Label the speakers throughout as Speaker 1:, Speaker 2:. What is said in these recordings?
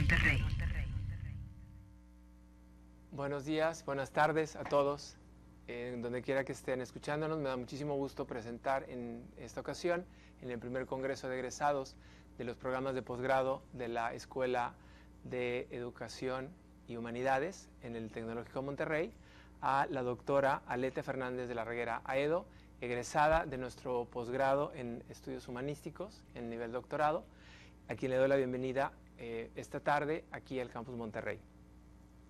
Speaker 1: Monterrey.
Speaker 2: Buenos días, buenas tardes a todos, donde quiera que estén escuchándonos. Me da muchísimo gusto presentar en esta ocasión, en el primer Congreso de Egresados de los programas de posgrado de la Escuela de Educación y Humanidades en el Tecnológico de Monterrey, a la doctora Aletia Fernández de la Reguera Aedo, egresada de nuestro posgrado en Estudios Humanísticos en nivel doctorado, a quien le doy la bienvenida esta tarde aquí al Campus Monterrey.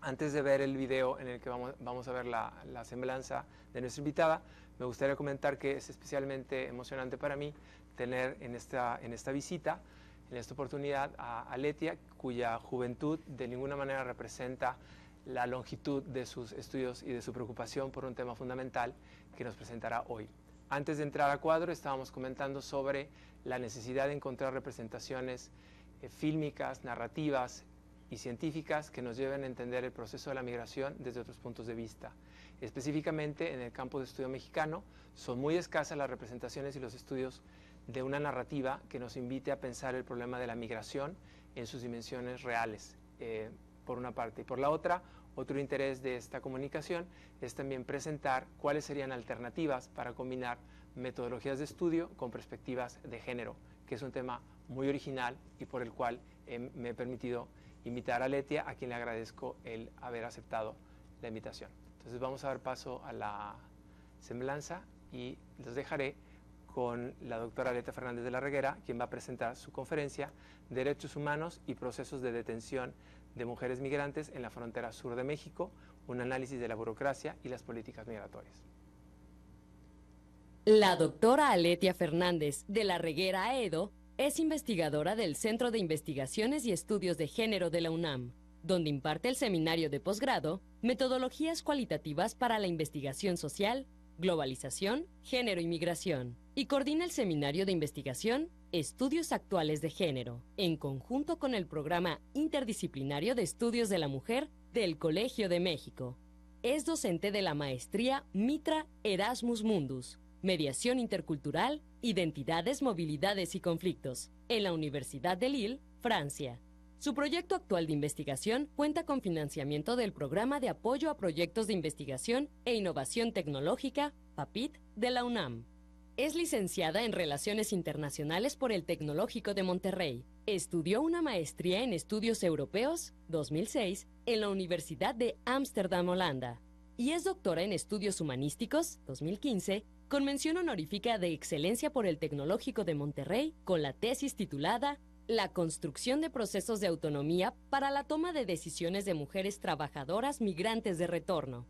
Speaker 2: Antes de ver el video en el que vamos a ver la semblanza de nuestra invitada, me gustaría comentar que es especialmente emocionante para mí tener en esta visita, en esta oportunidad, a Aletia, cuya juventud de ninguna manera representa la longitud de sus estudios y de su preocupación por un tema fundamental que nos presentará hoy. Antes de entrar a cuadro, estábamos comentando sobre la necesidad de encontrar representaciones fílmicas, narrativas y científicas que nos lleven a entender el proceso de la migración desde otros puntos de vista. Específicamente en el campo de estudio mexicano son muy escasas las representaciones y los estudios de una narrativa que nos invite a pensar el problema de la migración en sus dimensiones reales, por una parte. Y por la otra, otro interés de esta comunicación es también presentar cuáles serían alternativas para combinar metodologías de estudio con perspectivas de género, que es un tema muy original y por el cual me he permitido invitar a Aletia, a quien le agradezco el haber aceptado la invitación. Entonces vamos a dar paso a la semblanza y los dejaré con la doctora Aletia Fernández de la Reguera, quien va a presentar su conferencia Derechos Humanos y Procesos de Detención de Mujeres Migrantes en la Frontera Sur de México, un análisis de la burocracia y las políticas migratorias.
Speaker 3: La doctora Aletia Fernández de la Reguera Aedo es investigadora del Centro de Investigaciones y Estudios de Género de la UNAM, donde imparte el seminario de posgrado Metodologías Cualitativas para la Investigación Social, Globalización, Género y Migración, y coordina el seminario de investigación Estudios Actuales de Género, en conjunto con el Programa Interdisciplinario de Estudios de la Mujer del Colegio de México. Es docente de la maestría Mitra Erasmus Mundus, Mediación Intercultural, Identidades, Movilidades y Conflictos, en la Universidad de Lille, Francia. Su proyecto actual de investigación cuenta con financiamiento del Programa de Apoyo a Proyectos de Investigación e Innovación Tecnológica, PAPIT, de la UNAM. Es licenciada en Relaciones Internacionales por el Tecnológico de Monterrey. Estudió una maestría en Estudios Europeos, 2006, en la Universidad de Ámsterdam, Holanda. Y es doctora en Estudios Humanísticos, 2015, con mención honorífica de excelencia por el Tecnológico de Monterrey, con la tesis titulada La construcción de procesos de autonomía para la toma de decisiones de mujeres trabajadoras migrantes de retorno.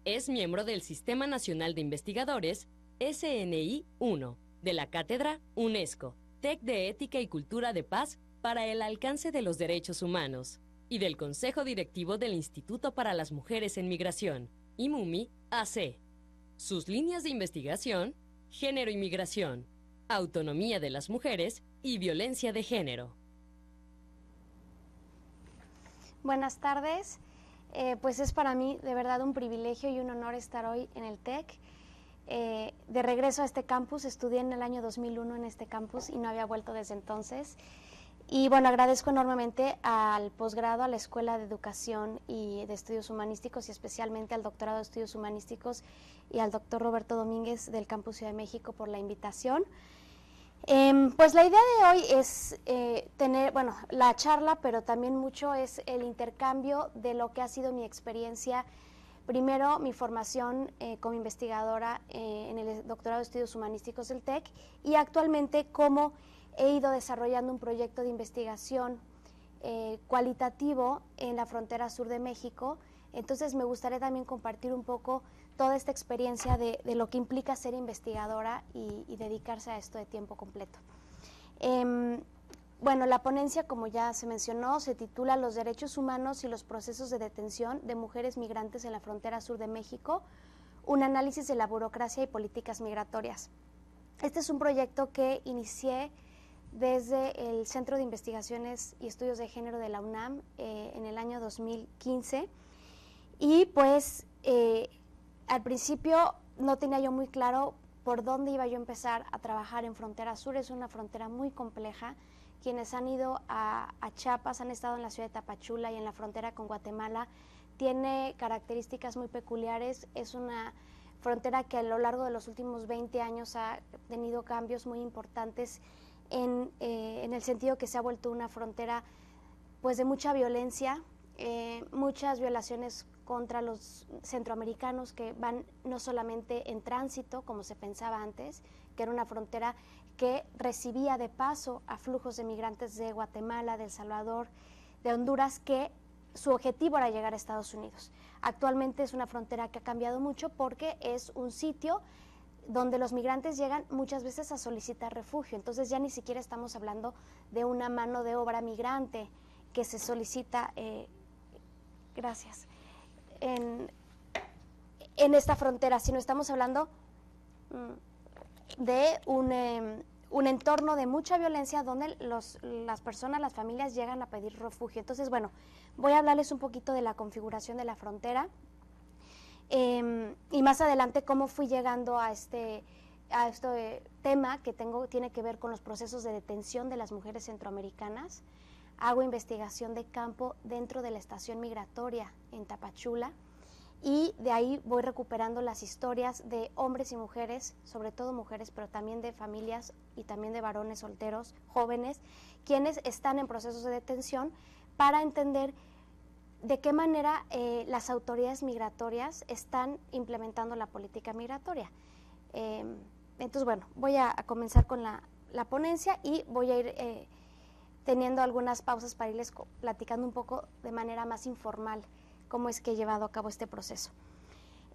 Speaker 3: Es miembro del Sistema Nacional de Investigadores, SNI-1, de la Cátedra UNESCO, TEC de Ética y Cultura de Paz para el Alcance de los Derechos Humanos, y del Consejo Directivo del Instituto para las Mujeres en Migración, IMUMI, AC. Sus líneas de investigación: género y migración, autonomía de las mujeres y violencia de género.
Speaker 4: Buenas tardes, pues es para mí de verdad un privilegio y un honor estar hoy en el TEC. De regreso a este campus, estudié en el año 2001 en este campus y no había vuelto desde entonces. Y bueno, agradezco enormemente al posgrado, a la Escuela de Educación y de Estudios Humanísticos y especialmente al doctorado de Estudios Humanísticos y al doctor Roberto Domínguez del Campus Ciudad de México por la invitación. Pues la idea de hoy es tener, bueno, la charla, pero también mucho es el intercambio de lo que ha sido mi experiencia. Primero, mi formación como investigadora en el doctorado de Estudios Humanísticos del TEC y actualmente cómo he ido desarrollando un proyecto de investigación cualitativo en la frontera sur de México. Entonces me gustaría también compartir un poco toda esta experiencia de lo que implica ser investigadora y dedicarse a esto de tiempo completo. Bueno, la ponencia, como ya se mencionó, se titula Los derechos humanos y los procesos de detención de mujeres migrantes en la frontera sur de México, un análisis de la burocracia y políticas migratorias. Este es un proyecto que inicié desde el Centro de Investigaciones y Estudios de Género de la UNAM en el año 2015 y pues al principio no tenía yo muy claro por dónde iba yo a empezar a trabajar en frontera sur. Es una frontera muy compleja quienes han ido a Chiapas, han estado en la ciudad de Tapachula y en la frontera con Guatemala, tiene características muy peculiares. Es una frontera que a lo largo de los últimos 20 años ha tenido cambios muy importantes en el sentido que se ha vuelto una frontera pues de mucha violencia, muchas violaciones contra los centroamericanos que van no solamente en tránsito, como se pensaba antes, que era una frontera que recibía de paso a flujos de migrantes de Guatemala, de El Salvador, de Honduras, que su objetivo era llegar a Estados Unidos. Actualmente es una frontera que ha cambiado mucho porque es un sitio donde los migrantes llegan muchas veces a solicitar refugio. Entonces ya ni siquiera estamos hablando de una mano de obra migrante que se solicita, gracias, en esta frontera, sino estamos hablando de un entorno de mucha violencia donde las personas, las familias llegan a pedir refugio. Entonces, bueno, voy a hablarles un poquito de la configuración de la frontera y más adelante cómo fui llegando a este tema que tiene que ver con los procesos de detención de las mujeres centroamericanas. Hago investigación de campo dentro de la estación migratoria en Tapachula y de ahí voy recuperando las historias de hombres y mujeres, sobre todo mujeres, pero también de familias y también de varones solteros, jóvenes, quienes están en procesos de detención para entender de qué manera las autoridades migratorias están implementando la política migratoria. Entonces, bueno, voy a comenzar con la ponencia y voy a ir teniendo algunas pausas para irles platicando un poco de manera más informal cómo es que he llevado a cabo este proceso.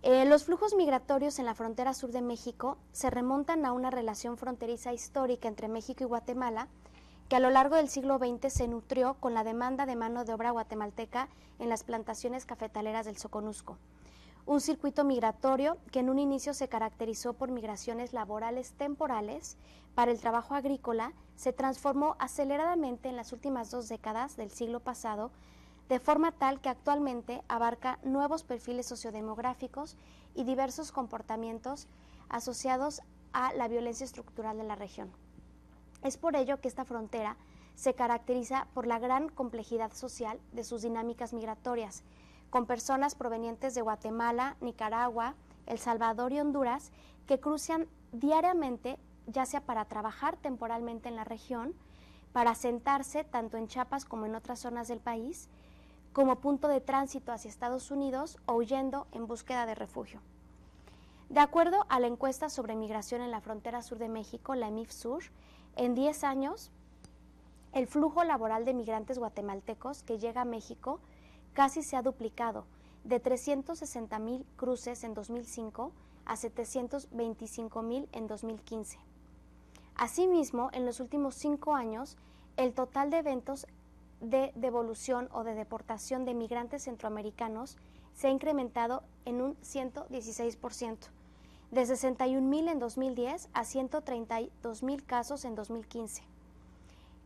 Speaker 4: Los flujos migratorios en la frontera sur de México se remontan a una relación fronteriza histórica entre México y Guatemala, que a lo largo del siglo XX se nutrió con la demanda de mano de obra guatemalteca en las plantaciones cafetaleras del Soconusco. Un circuito migratorio que en un inicio se caracterizó por migraciones laborales temporales para el trabajo agrícola, se transformó aceleradamente en las últimas 2 décadas del siglo pasado, de forma tal que actualmente abarca nuevos perfiles sociodemográficos y diversos comportamientos asociados a la violencia estructural de la región. Es por ello que esta frontera se caracteriza por la gran complejidad social de sus dinámicas migratorias, con personas provenientes de Guatemala, Nicaragua, El Salvador y Honduras que cruzan diariamente, ya sea para trabajar temporalmente en la región, para asentarse tanto en Chiapas como en otras zonas del país, como punto de tránsito hacia Estados Unidos o huyendo en búsqueda de refugio. De acuerdo a la encuesta sobre migración en la frontera sur de México, la EMIF-Sur, en 10 años, el flujo laboral de migrantes guatemaltecos que llega a México casi se ha duplicado, de 360,000 cruces en 2005 a 725,000 en 2015. Asimismo, en los últimos 5 años, el total de eventos de devolución o de deportación de migrantes centroamericanos se ha incrementado en un 116%, de 61,000 en 2010 a 132,000 casos en 2015.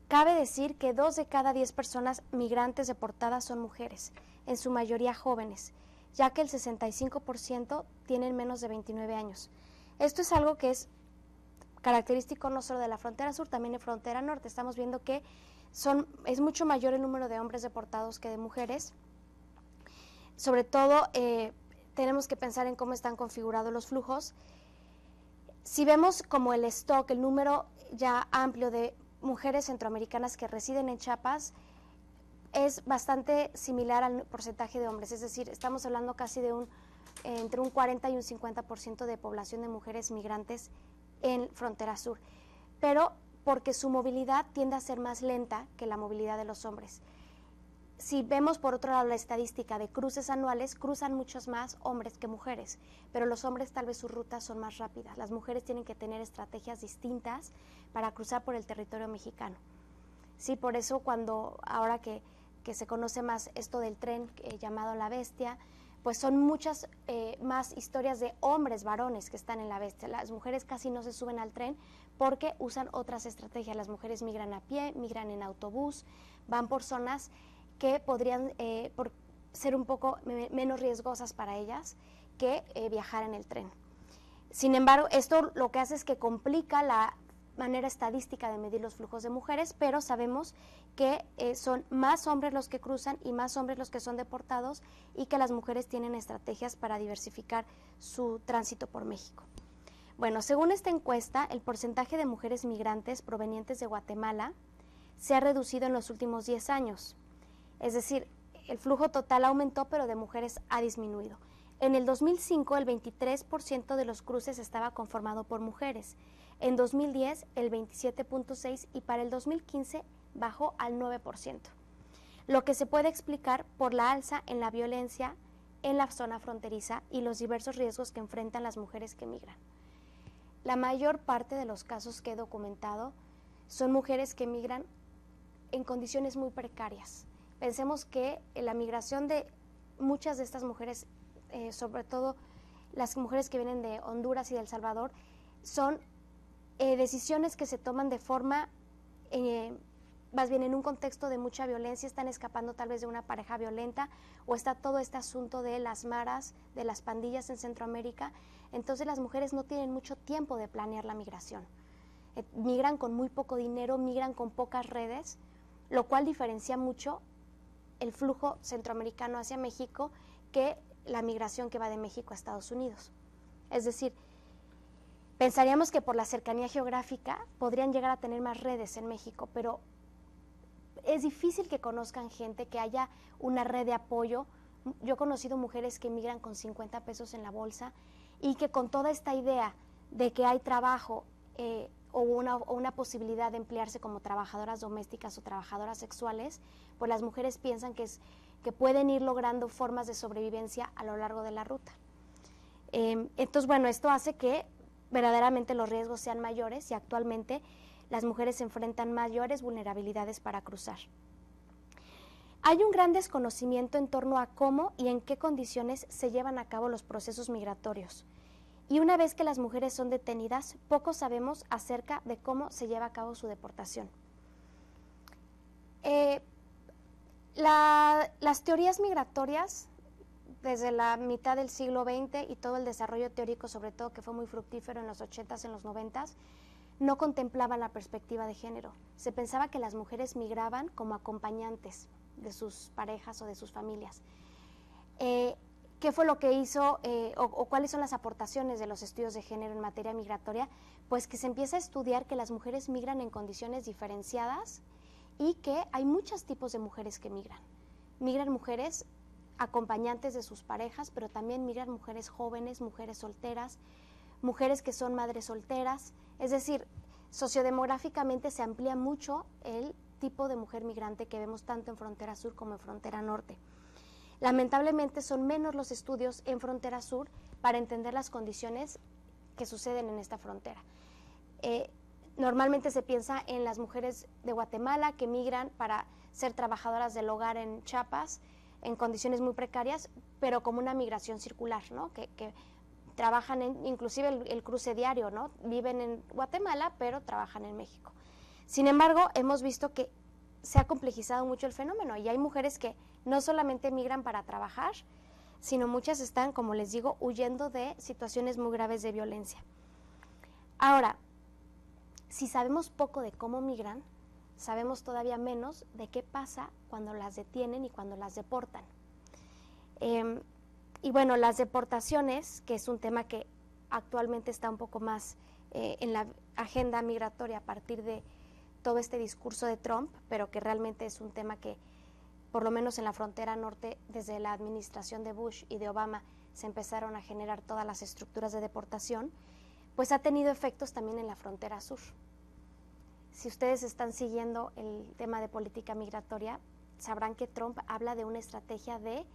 Speaker 4: Cabe decir que 2 de cada 10 personas migrantes deportadas son mujeres, en su mayoría jóvenes, ya que el 65% tienen menos de 29 años. Esto es algo que es característico no solo de la frontera sur, también de frontera norte. Estamos viendo que es mucho mayor el número de hombres deportados que de mujeres. Sobre todo, tenemos que pensar en cómo están configurados los flujos. Si vemos como el stock, el número ya amplio de mujeres centroamericanas que residen en Chiapas, es bastante similar al porcentaje de hombres, es decir, estamos hablando casi de entre un 40 y un 50% de población de mujeres migrantes en frontera sur, pero porque su movilidad tiende a ser más lenta que la movilidad de los hombres. Si vemos por otro lado la estadística de cruces anuales, cruzan muchos más hombres que mujeres, pero los hombres tal vez sus rutas son más rápidas. Las mujeres tienen que tener estrategias distintas para cruzar por el territorio mexicano. Sí, por eso ahora que se conoce más esto del tren llamado La Bestia, pues son muchas más historias de hombres, varones que están en La Bestia. Las mujeres casi no se suben al tren porque usan otras estrategias. Las mujeres migran a pie, migran en autobús, van por zonas que podrían ser un poco menos riesgosas para ellas que viajar en el tren. Sin embargo, esto lo que hace es que complica manera estadística de medir los flujos de mujeres, pero sabemos que son más hombres los que cruzan y más hombres los que son deportados, y que las mujeres tienen estrategias para diversificar su tránsito por México. Bueno, según esta encuesta, el porcentaje de mujeres migrantes provenientes de Guatemala se ha reducido en los últimos 10 años. Es decir, el flujo total aumentó, pero de mujeres ha disminuido. En el 2005, el 23% de los cruces estaba conformado por mujeres. En 2010, el 27.6%, y para el 2015 bajó al 9%. Lo que se puede explicar por la alza en la violencia en la zona fronteriza y los diversos riesgos que enfrentan las mujeres que migran. La mayor parte de los casos que he documentado son mujeres que migran en condiciones muy precarias. Pensemos que la migración de muchas de estas mujeres, sobre todo las mujeres que vienen de Honduras y de El Salvador, son decisiones que se toman de forma, más bien en un contexto de mucha violencia, están escapando tal vez de una pareja violenta, o está todo este asunto de las maras, de las pandillas en Centroamérica. Entonces las mujeres no tienen mucho tiempo de planear la migración. Migran con muy poco dinero, migran con pocas redes, lo cual diferencia mucho el flujo centroamericano hacia México que la migración que va de México a Estados Unidos. Es decir, pensaríamos que por la cercanía geográfica podrían llegar a tener más redes en México, pero es difícil que conozcan gente, que haya una red de apoyo. Yo he conocido mujeres que migran con 50 pesos en la bolsa, y que con toda esta idea de que hay trabajo o una posibilidad de emplearse como trabajadoras domésticas o trabajadoras sexuales, pues las mujeres piensan que pueden ir logrando formas de sobrevivencia a lo largo de la ruta. Entonces, bueno, esto hace que verdaderamente los riesgos sean mayores, y actualmente las mujeres enfrentan mayores vulnerabilidades para cruzar. Hay un gran desconocimiento en torno a cómo y en qué condiciones se llevan a cabo los procesos migratorios. Y una vez que las mujeres son detenidas, poco sabemos acerca de cómo se lleva a cabo su deportación. Las teorías migratorias, desde la mitad del siglo XX y todo el desarrollo teórico, sobre todo, que fue muy fructífero en los 80s, en los 90s, no contemplaban la perspectiva de género. Se pensaba que las mujeres migraban como acompañantes de sus parejas o de sus familias. ¿Qué fue lo que hizo o cuáles son las aportaciones de los estudios de género en materia migratoria? Pues que se empieza a estudiar que las mujeres migran en condiciones diferenciadas, y que hay muchos tipos de mujeres que migran. Migran mujeres acompañantes de sus parejas, pero también migran mujeres jóvenes, mujeres solteras, mujeres que son madres solteras. Es decir, sociodemográficamente se amplía mucho el tipo de mujer migrante que vemos tanto en frontera sur como en frontera norte. Lamentablemente son menos los estudios en frontera sur para entender las condiciones que suceden en esta frontera. Normalmente se piensa en las mujeres de Guatemala que migran para ser trabajadoras del hogar en Chiapas, en condiciones muy precarias, pero como una migración circular, ¿no? Que trabajan inclusive el cruce diario, ¿no? Viven en Guatemala, pero trabajan en México. Sin embargo, hemos visto que se ha complejizado mucho el fenómeno, y hay mujeres que no solamente migran para trabajar, sino muchas están, como les digo, huyendo de situaciones muy graves de violencia. Ahora, si sabemos poco de cómo migran, sabemos todavía menos de qué pasa cuando las detienen y cuando las deportan. Y bueno, las deportaciones, que es un tema que actualmente está un poco más en la agenda migratoria a partir de todo este discurso de Trump, pero que realmente es un tema que, por lo menos en la frontera norte, desde la administración de Bush y de Obama, se empezaron a generar todas las estructuras de deportación, pues ha tenido efectos también en la frontera sur. Si ustedes están siguiendo el tema de política migratoria, sabrán que Trump habla de una estrategia de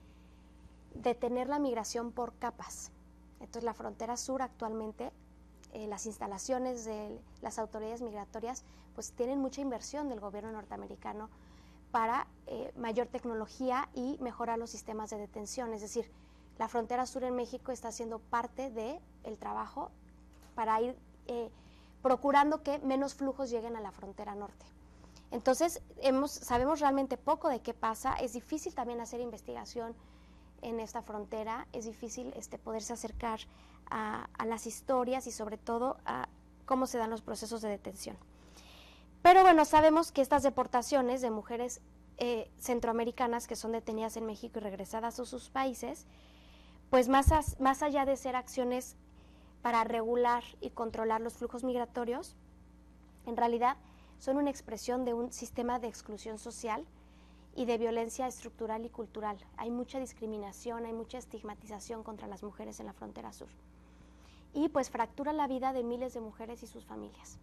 Speaker 4: detener la migración por capas. Entonces, la frontera sur actualmente, las instalaciones de las autoridades migratorias, pues tienen mucha inversión del gobierno norteamericano para mayor tecnología y mejorar los sistemas de detención. Es decir, la frontera sur en México está siendo parte del trabajo para ir procurando que menos flujos lleguen a la frontera norte. Entonces, sabemos realmente poco de qué pasa. Es difícil también hacer investigación en esta frontera, es difícil poderse acercar a las historias y sobre todo a cómo se dan los procesos de detención. Pero bueno, sabemos que estas deportaciones de mujeres centroamericanas que son detenidas en México y regresadas a sus países, pues más allá de ser acciones para regular y controlar los flujos migratorios, en realidad son una expresión de un sistema de exclusión social y de violencia estructural y cultural. Hay mucha discriminación, hay mucha estigmatización contra las mujeres en la frontera sur. Y pues fractura la vida de miles de mujeres y sus familias.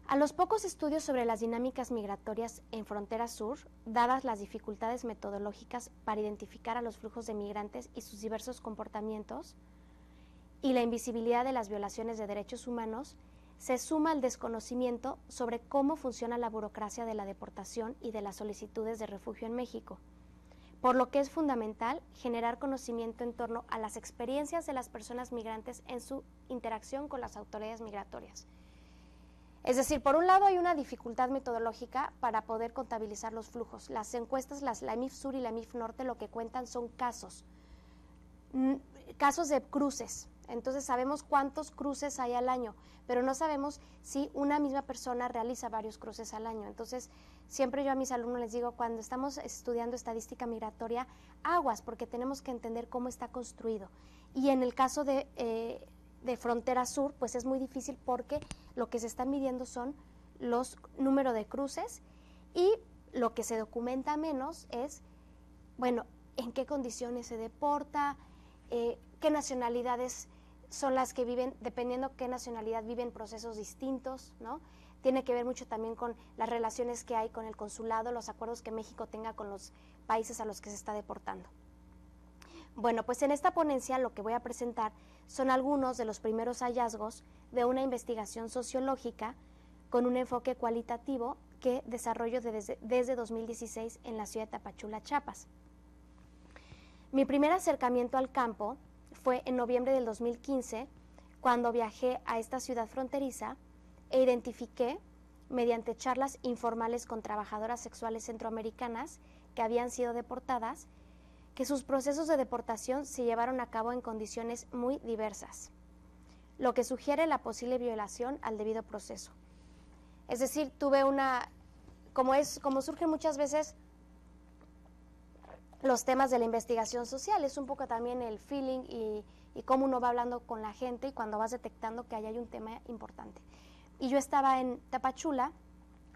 Speaker 4: A los pocos estudios sobre las dinámicas migratorias en frontera sur, dadas las dificultades metodológicas para identificar a los flujos de migrantes y sus diversos comportamientos, y la invisibilidad de las violaciones de derechos humanos, se suma el desconocimiento sobre cómo funciona la burocracia de la deportación y de las solicitudes de refugio en México, por lo que es fundamental generar conocimiento en torno a las experiencias de las personas migrantes en su interacción con las autoridades migratorias. Es decir, por un lado hay una dificultad metodológica para poder contabilizar los flujos. Las encuestas, la EMIF Sur y la EMIF Norte, lo que cuentan son casos de cruces. Entonces sabemos cuántos cruces hay al año, pero no sabemos si una misma persona realiza varios cruces al año. Entonces siempre yo a mis alumnos les digo, cuando estamos estudiando estadística migratoria, aguas, porque tenemos que entender cómo está construido. Y en el caso de frontera sur, pues es muy difícil porque lo que se está midiendo son los números de cruces y lo que se documenta menos es, bueno, en qué condiciones se deporta, qué nacionalidades son las que viven, dependiendo qué nacionalidad viven procesos distintos, ¿no? Tiene que ver mucho también con las relaciones que hay con el consulado, los acuerdos que México tenga con los países a los que se está deportando. Bueno, pues en esta ponencia lo que voy a presentar son algunos de los primeros hallazgos de una investigación sociológica con un enfoque cualitativo que desarrollo desde 2016 en la ciudad de Tapachula, Chiapas. Mi primer acercamiento al campo fue en noviembre del 2015, cuando viajé a esta ciudad fronteriza e identifiqué, mediante charlas informales con trabajadoras sexuales centroamericanas que habían sido deportadas, que sus procesos de deportación se llevaron a cabo en condiciones muy diversas, lo que sugiere la posible violación al debido proceso. Es decir, tuve como surgen muchas veces los temas de la investigación social, es un poco también el feeling y cómo uno va hablando con la gente y cuando vas detectando que ahí hay un tema importante. Y yo estaba en Tapachula,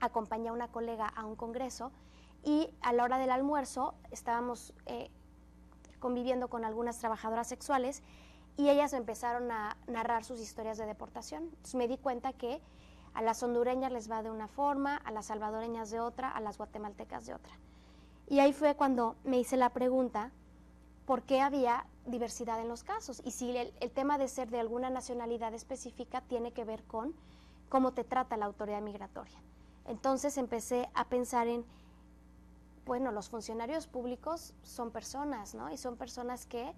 Speaker 4: acompañé a una colega a un congreso y a la hora del almuerzo estábamos conviviendo con algunas trabajadoras sexuales y ellas empezaron a narrar sus historias de deportación. Entonces me di cuenta que a las hondureñas les va de una forma, a las salvadoreñas de otra, a las guatemaltecas de otra. Y ahí fue cuando me hice la pregunta, ¿por qué había diversidad en los casos? Y si el tema de ser de alguna nacionalidad específica tiene que ver con cómo te trata la autoridad migratoria. Entonces empecé a pensar en, bueno, los funcionarios públicos son personas, ¿no? Y son personas que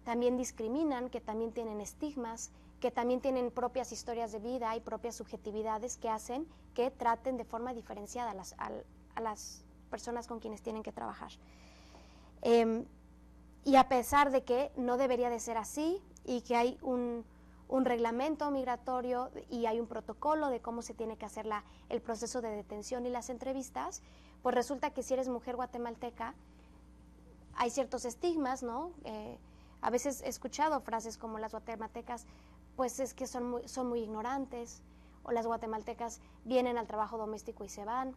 Speaker 4: también discriminan, que también tienen estigmas, que también tienen propias historias de vida y propias subjetividades que hacen que traten de forma diferenciada a las personas con quienes tienen que trabajar. Y a pesar de que no debería de ser así y que hay un reglamento migratorio y hay un protocolo de cómo se tiene que hacer el proceso de detención y las entrevistas, pues resulta que si eres mujer guatemalteca hay ciertos estigmas, ¿no? A veces he escuchado frases como las guatemaltecas, pues es que son muy ignorantes, o las guatemaltecas vienen al trabajo doméstico y se van,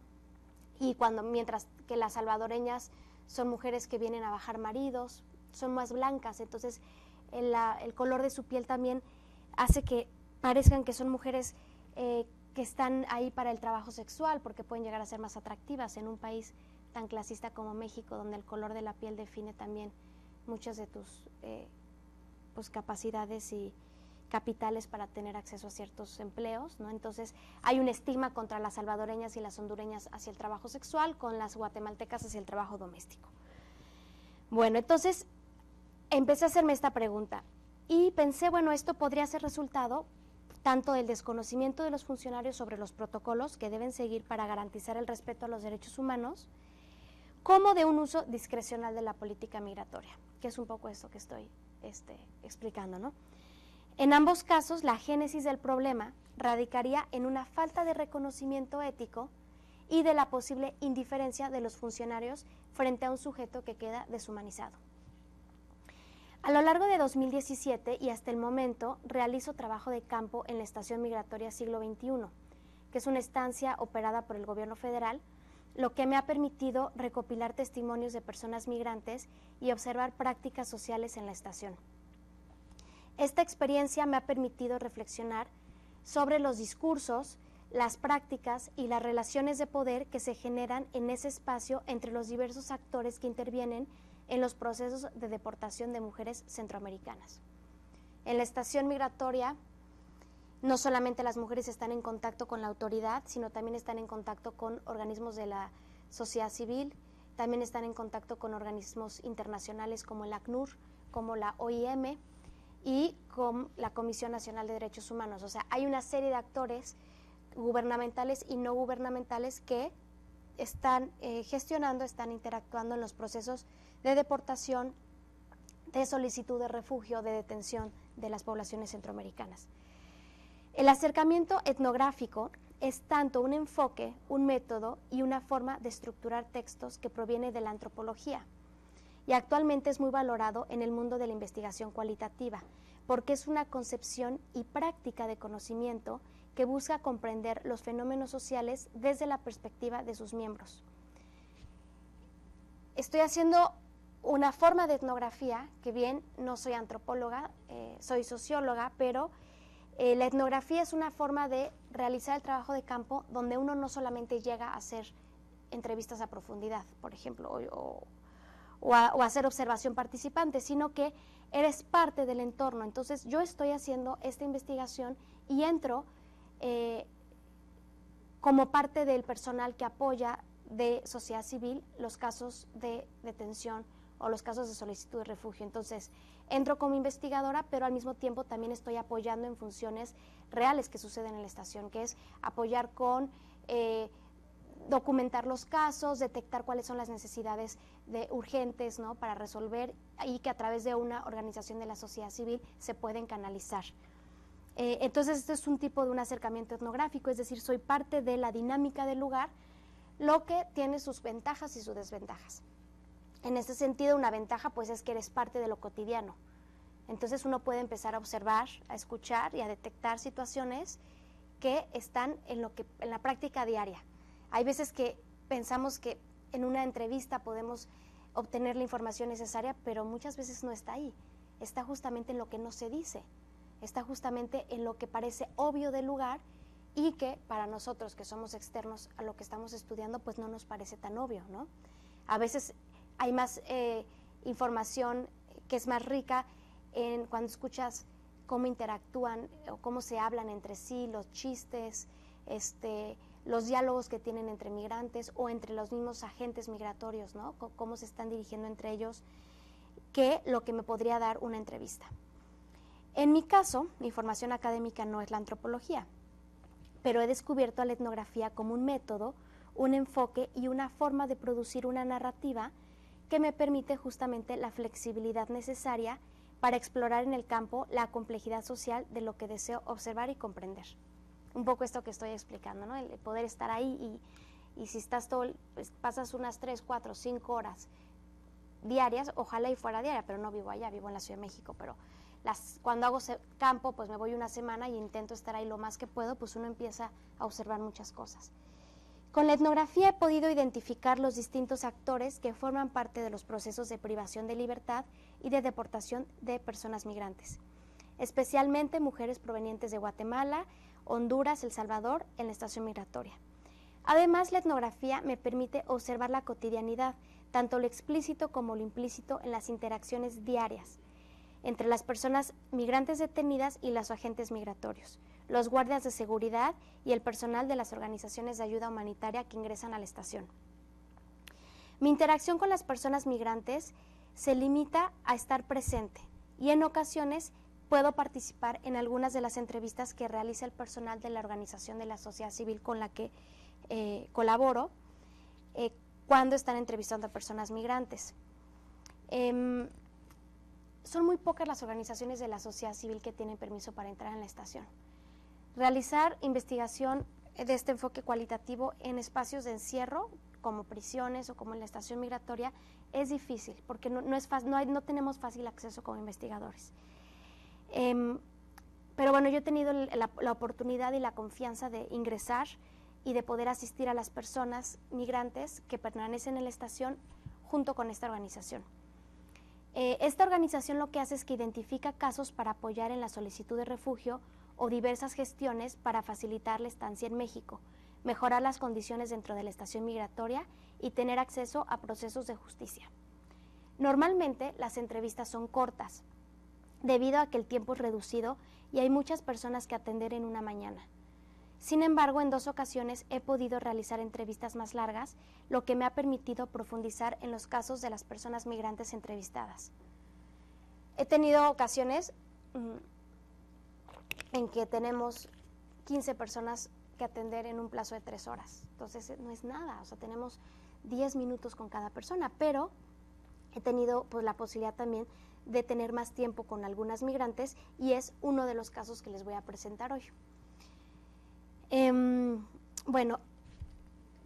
Speaker 4: y mientras que las salvadoreñas son mujeres que vienen a bajar maridos, son más blancas, entonces el color de su piel también hace que parezcan que son mujeres que están ahí para el trabajo sexual, porque pueden llegar a ser más atractivas en un país tan clasista como México, donde el color de la piel define también muchas de tus pues, capacidades y capitales para tener acceso a ciertos empleos, ¿no? Entonces hay un estigma contra las salvadoreñas y las hondureñas hacia el trabajo sexual, con las guatemaltecas hacia el trabajo doméstico. Bueno, entonces empecé a hacerme esta pregunta y pensé, bueno, esto podría ser resultado tanto del desconocimiento de los funcionarios sobre los protocolos que deben seguir para garantizar el respeto a los derechos humanos, como de un uso discrecional de la política migratoria, que es un poco esto que estoy explicando, ¿no? En ambos casos, la génesis del problema radicaría en una falta de reconocimiento ético y de la posible indiferencia de los funcionarios frente a un sujeto que queda deshumanizado. A lo largo de 2017 y hasta el momento realizo trabajo de campo en la Estación Migratoria Siglo XXI, que es una estancia operada por el gobierno federal, lo que me ha permitido recopilar testimonios de personas migrantes y observar prácticas sociales en la estación. Esta experiencia me ha permitido reflexionar sobre los discursos, las prácticas y las relaciones de poder que se generan en ese espacio entre los diversos actores que intervienen en los procesos de deportación de mujeres centroamericanas. En la estación migratoria, no solamente las mujeres están en contacto con la autoridad, sino también están en contacto con organismos de la sociedad civil, también están en contacto con organismos internacionales como el ACNUR, como la OIM y con la Comisión Nacional de Derechos Humanos. O sea, hay una serie de actores gubernamentales y no gubernamentales que están gestionando, están interactuando en los procesos de deportación, de solicitud de refugio, de detención de las poblaciones centroamericanas. El acercamiento etnográfico es tanto un enfoque, un método y una forma de estructurar textos que proviene de la antropología, y actualmente es muy valorado en el mundo de la investigación cualitativa, porque es una concepción y práctica de conocimiento que busca comprender los fenómenos sociales desde la perspectiva de sus miembros. Estoy haciendo una forma de etnografía, que bien, no soy antropóloga, soy socióloga, pero la etnografía es una forma de realizar el trabajo de campo donde uno no solamente llega a hacer entrevistas a profundidad, por ejemplo, o a hacer observación participante, sino que eres parte del entorno. Entonces yo estoy haciendo esta investigación y entro como parte del personal que apoya de sociedad civil los casos de detención o los casos de solicitud de refugio. Entonces entro como investigadora, pero al mismo tiempo también estoy apoyando en funciones reales que suceden en la estación, que es apoyar con documentar los casos, detectar cuáles son las necesidades urgentes, ¿no?, para resolver, y que a través de una organización de la sociedad civil se pueden canalizar. Entonces este es un tipo de un acercamiento etnográfico, es decir, soy parte de la dinámica del lugar, lo que tiene sus ventajas y sus desventajas. En este sentido, una ventaja pues es que eres parte de lo cotidiano. Entonces uno puede empezar a observar, a escuchar y a detectar situaciones que están en la práctica diaria. Hay veces que pensamos que en una entrevista podemos obtener la información necesaria, pero muchas veces no está ahí. Está justamente en lo que no se dice, está justamente en lo que parece obvio del lugar y que para nosotros que somos externos a lo que estamos estudiando, pues no nos parece tan obvio, ¿no? A veces hay más información que es más rica cuando escuchas cómo interactúan o cómo se hablan entre sí, los chistes, los diálogos que tienen entre migrantes o entre los mismos agentes migratorios, ¿no?, cómo se están dirigiendo entre ellos, que lo que me podría dar una entrevista. En mi caso, mi formación académica no es la antropología, pero he descubierto a la etnografía como un método, un enfoque y una forma de producir una narrativa que me permite justamente la flexibilidad necesaria para explorar en el campo la complejidad social de lo que deseo observar y comprender. Un poco esto que estoy explicando, ¿no?, el poder estar ahí y si estás pues pasas unas 3, 4, 5 horas diarias, ojalá y fuera diaria, pero no vivo allá, vivo en la Ciudad de México, pero cuando hago campo, pues me voy una semana y intento estar ahí lo más que puedo, pues uno empieza a observar muchas cosas. Con la etnografía he podido identificar los distintos actores que forman parte de los procesos de privación de libertad y de deportación de personas migrantes, especialmente mujeres provenientes de Guatemala, Honduras, El Salvador, en la estación migratoria. Además, la etnografía me permite observar la cotidianidad, tanto lo explícito como lo implícito en las interacciones diarias entre las personas migrantes detenidas y los agentes migratorios, los guardias de seguridad y el personal de las organizaciones de ayuda humanitaria que ingresan a la estación. Mi interacción con las personas migrantes se limita a estar presente y en ocasiones puedo participar en algunas de las entrevistas que realiza el personal de la organización de la sociedad civil con la que colaboro cuando están entrevistando a personas migrantes. son muy pocas las organizaciones de la sociedad civil que tienen permiso para entrar en la estación. Realizar investigación de este enfoque cualitativo en espacios de encierro, como prisiones o como en la estación migratoria, es difícil, porque no tenemos fácil acceso como investigadores. Pero bueno, yo he tenido la oportunidad y la confianza de ingresar y de poder asistir a las personas migrantes que permanecen en la estación junto con esta organización. Esta organización lo que hace es que identifica casos para apoyar en la solicitud de refugio o diversas gestiones para facilitar la estancia en México, mejorar las condiciones dentro de la estación migratoria y tener acceso a procesos de justicia. Normalmente las entrevistas son cortas, debido a que el tiempo es reducido y hay muchas personas que atender en una mañana. Sin embargo, en 2 ocasiones he podido realizar entrevistas más largas, lo que me ha permitido profundizar en los casos de las personas migrantes entrevistadas. He tenido ocasiones en que tenemos 15 personas que atender en un plazo de 3 horas. Entonces no es nada, o sea, tenemos 10 minutos con cada persona, pero he tenido pues la posibilidad también de tener más tiempo con algunas migrantes y es uno de los casos que les voy a presentar hoy. Bueno,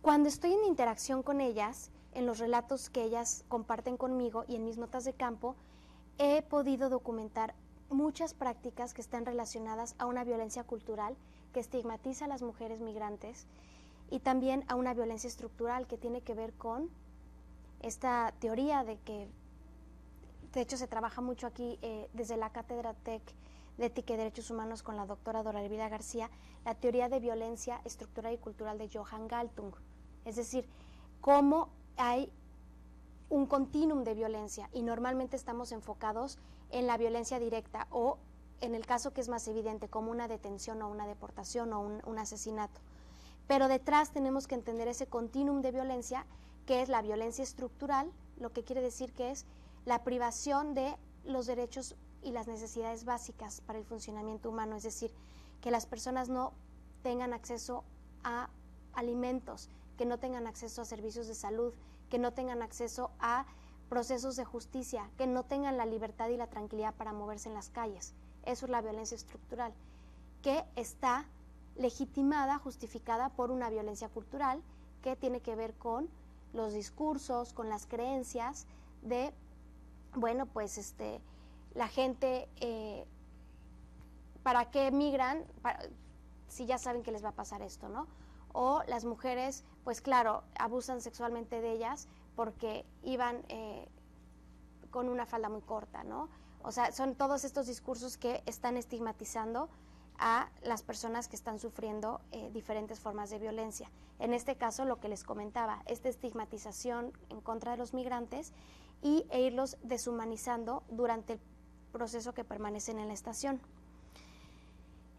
Speaker 4: cuando estoy en interacción con ellas, en los relatos que ellas comparten conmigo y en mis notas de campo, he podido documentar muchas prácticas que están relacionadas a una violencia cultural que estigmatiza a las mujeres migrantes y también a una violencia estructural que tiene que ver con esta teoría de que, de hecho, se trabaja mucho aquí desde la Cátedra TEC de Ética y Derechos Humanos con la doctora Dora Elvira García, la teoría de violencia estructural y cultural de Johan Galtung. Es decir, cómo hay un continuum de violencia y normalmente estamos enfocados en la violencia directa o en el caso que es más evidente como una detención o una deportación o un asesinato. Pero detrás tenemos que entender ese continuum de violencia que es la violencia estructural, lo que quiere decir que es la privación de los derechos y las necesidades básicas para el funcionamiento humano, es decir, que las personas no tengan acceso a alimentos, que no tengan acceso a servicios de salud, que no tengan acceso a procesos de justicia, que no tengan la libertad y la tranquilidad para moverse en las calles. Eso es la violencia estructural, que está legitimada, justificada por una violencia cultural que tiene que ver con los discursos, con las creencias de, bueno, pues la gente, ¿para qué migran? Si ya saben que les va a pasar esto, ¿no? O las mujeres, pues claro, abusan sexualmente de ellas porque iban con una falda muy corta, ¿no? O sea, son todos estos discursos que están estigmatizando a las personas que están sufriendo diferentes formas de violencia. En este caso, lo que les comentaba, esta estigmatización en contra de los migrantes e irlos deshumanizando durante el proceso que permanecen en la estación.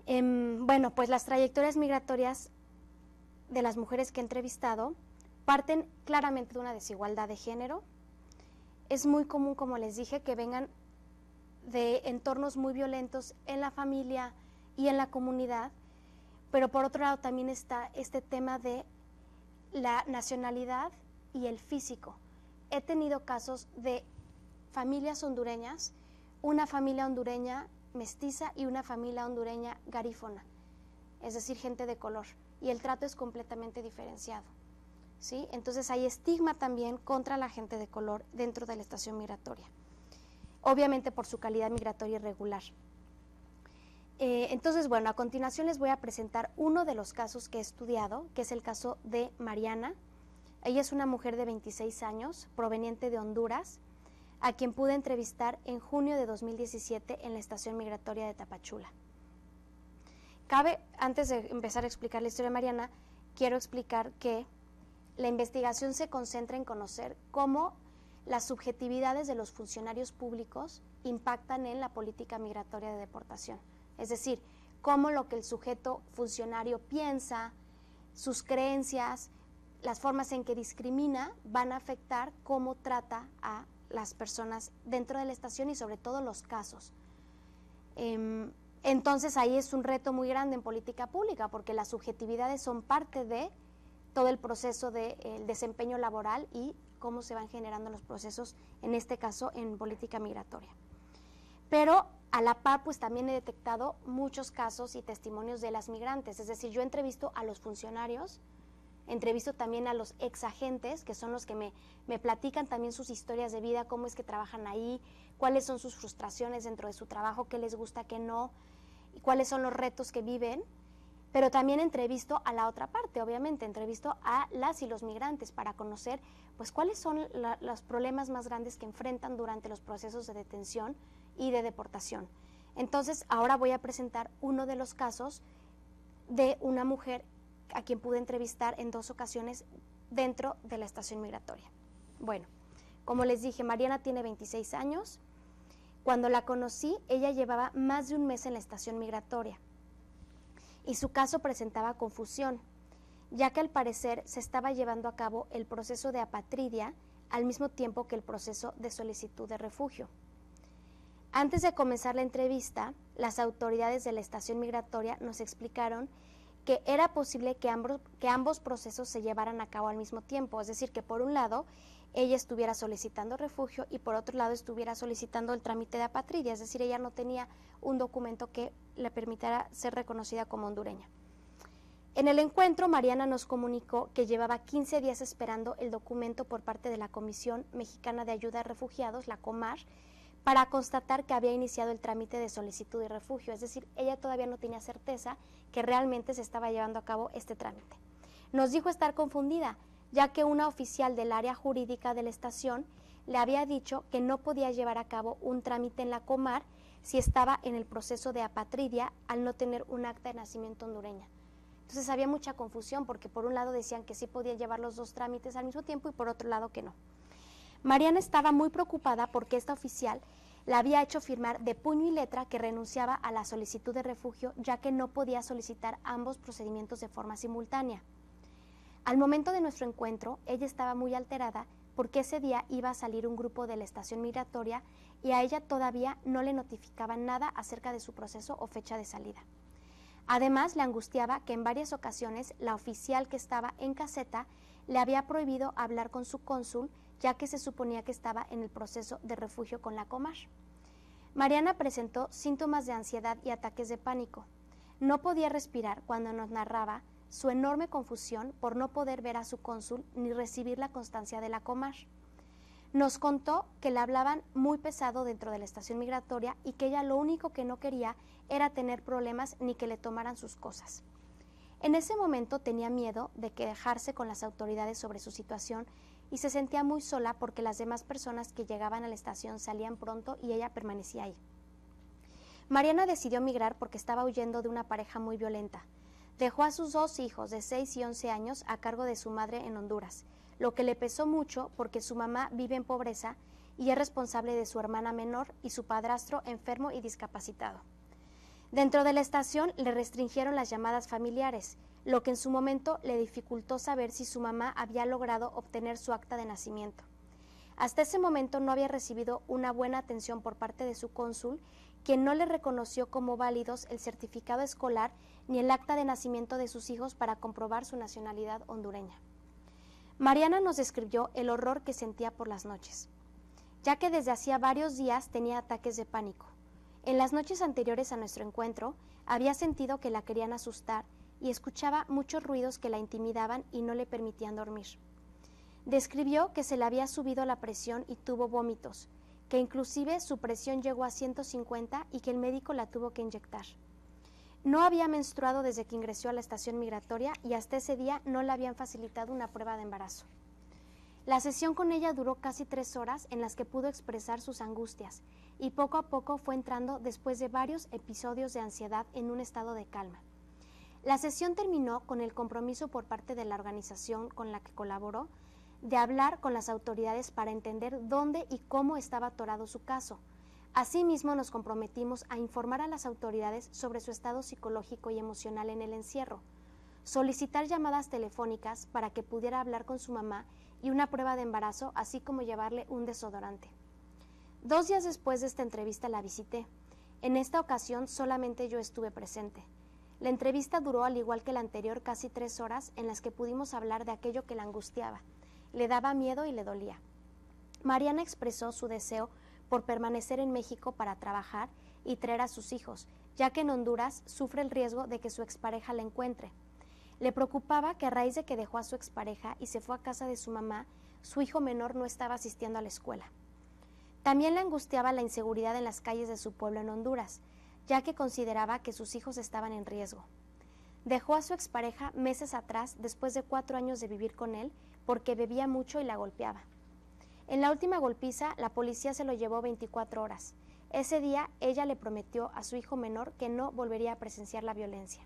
Speaker 4: Bueno, pues las trayectorias migratorias de las mujeres que he entrevistado parten claramente de una desigualdad de género. Es muy común, como les dije, que vengan de entornos muy violentos en la familia y en la comunidad, pero por otro lado también está este tema de la nacionalidad y el físico. He tenido casos de familias hondureñas, una familia hondureña mestiza y una familia hondureña garífona, es decir, gente de color, y el trato es completamente diferenciado, ¿sí? Entonces hay estigma también contra la gente de color dentro de la estación migratoria, obviamente por su calidad migratoria irregular. Entonces, bueno, a continuación les voy a presentar uno de los casos que he estudiado, que es el caso de Mariana. Ella es una mujer de 26 años, proveniente de Honduras, a quien pude entrevistar en junio de 2017 en la estación migratoria de Tapachula. Antes de empezar a explicar la historia de Mariana, quiero explicar que la investigación se concentra en conocer cómo las subjetividades de los funcionarios públicos impactan en la política migratoria de deportación. Es decir, cómo lo que el sujeto funcionario piensa, sus creencias, las formas en que discrimina van a afectar cómo trata a las personas dentro de la estación y sobre todo los casos. Entonces ahí es un reto muy grande en política pública porque las subjetividades son parte de todo el proceso del desempeño laboral y cómo se van generando los procesos, en este caso en política migratoria. pero a la par pues también he detectado muchos casos y testimonios de las migrantes, es decir, yo entrevisto a los funcionarios, entrevisto también a los exagentes, que son los que me platican también sus historias de vida, cómo es que trabajan ahí, cuáles son sus frustraciones dentro de su trabajo, qué les gusta, qué no, y cuáles son los retos que viven. Pero también entrevisto a la otra parte, obviamente, entrevisto a las y los migrantes para conocer pues cuáles son los problemas más grandes que enfrentan durante los procesos de detención y de deportación. Entonces, ahora voy a presentar uno de los casos de una mujer a quien pude entrevistar en 2 ocasiones dentro de la estación migratoria. Bueno, como les dije, Mariana tiene 26 años. Cuando la conocí, ella llevaba más de un mes en la estación migratoria y su caso presentaba confusión, ya que al parecer se estaba llevando a cabo el proceso de apatridia al mismo tiempo que el proceso de solicitud de refugio. Antes de comenzar la entrevista, las autoridades de la estación migratoria nos explicaron que era posible que ambos procesos se llevaran a cabo al mismo tiempo, es decir, que por un lado ella estuviera solicitando refugio y por otro lado estuviera solicitando el trámite de apatridia, es decir, ella no tenía un documento que le permitiera ser reconocida como hondureña. En el encuentro, Mariana nos comunicó que llevaba 15 días esperando el documento por parte de la Comisión Mexicana de Ayuda a Refugiados, la COMAR, para constatar que había iniciado el trámite de solicitud de refugio, es decir, ella todavía no tenía certeza que realmente se estaba llevando a cabo este trámite. Nos dijo estar confundida, ya que una oficial del área jurídica de la estación le había dicho que no podía llevar a cabo un trámite en la COMAR si estaba en el proceso de apatridia al no tener un acta de nacimiento hondureña. Entonces había mucha confusión porque por un lado decían que sí podía llevar los 2 trámites al mismo tiempo y por otro lado que no. Mariana estaba muy preocupada porque esta oficial la había hecho firmar de puño y letra que renunciaba a la solicitud de refugio, ya que no podía solicitar ambos procedimientos de forma simultánea. Al momento de nuestro encuentro, ella estaba muy alterada porque ese día iba a salir un grupo de la estación migratoria y a ella todavía no le notificaban nada acerca de su proceso o fecha de salida. Además, le angustiaba que en varias ocasiones la oficial que estaba en caseta le había prohibido hablar con su cónsul, ya que se suponía que estaba en el proceso de refugio con la COMAR. Mariana presentó síntomas de ansiedad y ataques de pánico. No podía respirar cuando nos narraba su enorme confusión por no poder ver a su cónsul ni recibir la constancia de la COMAR. Nos contó que le hablaban muy pesado dentro de la estación migratoria y que ella lo único que no quería era tener problemas ni que le tomaran sus cosas. En ese momento tenía miedo de quejarse con las autoridades sobre su situación y se sentía muy sola porque las demás personas que llegaban a la estación salían pronto y ella permanecía ahí. Mariana decidió migrar porque estaba huyendo de una pareja muy violenta. Dejó a sus 2 hijos de 6 y 11 años a cargo de su madre en Honduras, lo que le pesó mucho porque su mamá vive en pobreza y es responsable de su hermana menor y su padrastro enfermo y discapacitado. Dentro de la estación le restringieron las llamadas familiares, lo que en su momento le dificultó saber si su mamá había logrado obtener su acta de nacimiento. Hasta ese momento no había recibido una buena atención por parte de su cónsul, quien no le reconoció como válidos el certificado escolar ni el acta de nacimiento de sus hijos para comprobar su nacionalidad hondureña. Mariana nos describió el horror que sentía por las noches, ya que desde hacía varios días tenía ataques de pánico. En las noches anteriores a nuestro encuentro, había sentido que la querían asustar y escuchaba muchos ruidos que la intimidaban y no le permitían dormir. Describió que se le había subido la presión y tuvo vómitos, que inclusive su presión llegó a 150 y que el médico la tuvo que inyectar. No había menstruado desde que ingresó a la estación migratoria y hasta ese día no le habían facilitado una prueba de embarazo. La sesión con ella duró casi 3 horas en las que pudo expresar sus angustias y poco a poco fue entrando después de varios episodios de ansiedad en un estado de calma. La sesión terminó con el compromiso por parte de la organización con la que colaboró de hablar con las autoridades para entender dónde y cómo estaba atorado su caso. Asimismo, nos comprometimos a informar a las autoridades sobre su estado psicológico y emocional en el encierro, solicitar llamadas telefónicas para que pudiera hablar con su mamá y una prueba de embarazo, así como llevarle un desodorante. 2 días después de esta entrevista la visité. En esta ocasión solamente yo estuve presente. La entrevista duró, al igual que la anterior, casi 3 horas en las que pudimos hablar de aquello que la angustiaba, le daba miedo y le dolía. Mariana expresó su deseo por permanecer en México para trabajar y traer a sus hijos, ya que en Honduras sufre el riesgo de que su expareja la encuentre. Le preocupaba que a raíz de que dejó a su expareja y se fue a casa de su mamá, su hijo menor no estaba asistiendo a la escuela. También le angustiaba la inseguridad en las calles de su pueblo en Honduras, ya que consideraba que sus hijos estaban en riesgo. Dejó a su expareja meses atrás, después de 4 años de vivir con él, porque bebía mucho y la golpeaba. En la última golpiza, la policía se lo llevó 24 horas. Ese día, ella le prometió a su hijo menor que no volvería a presenciar la violencia.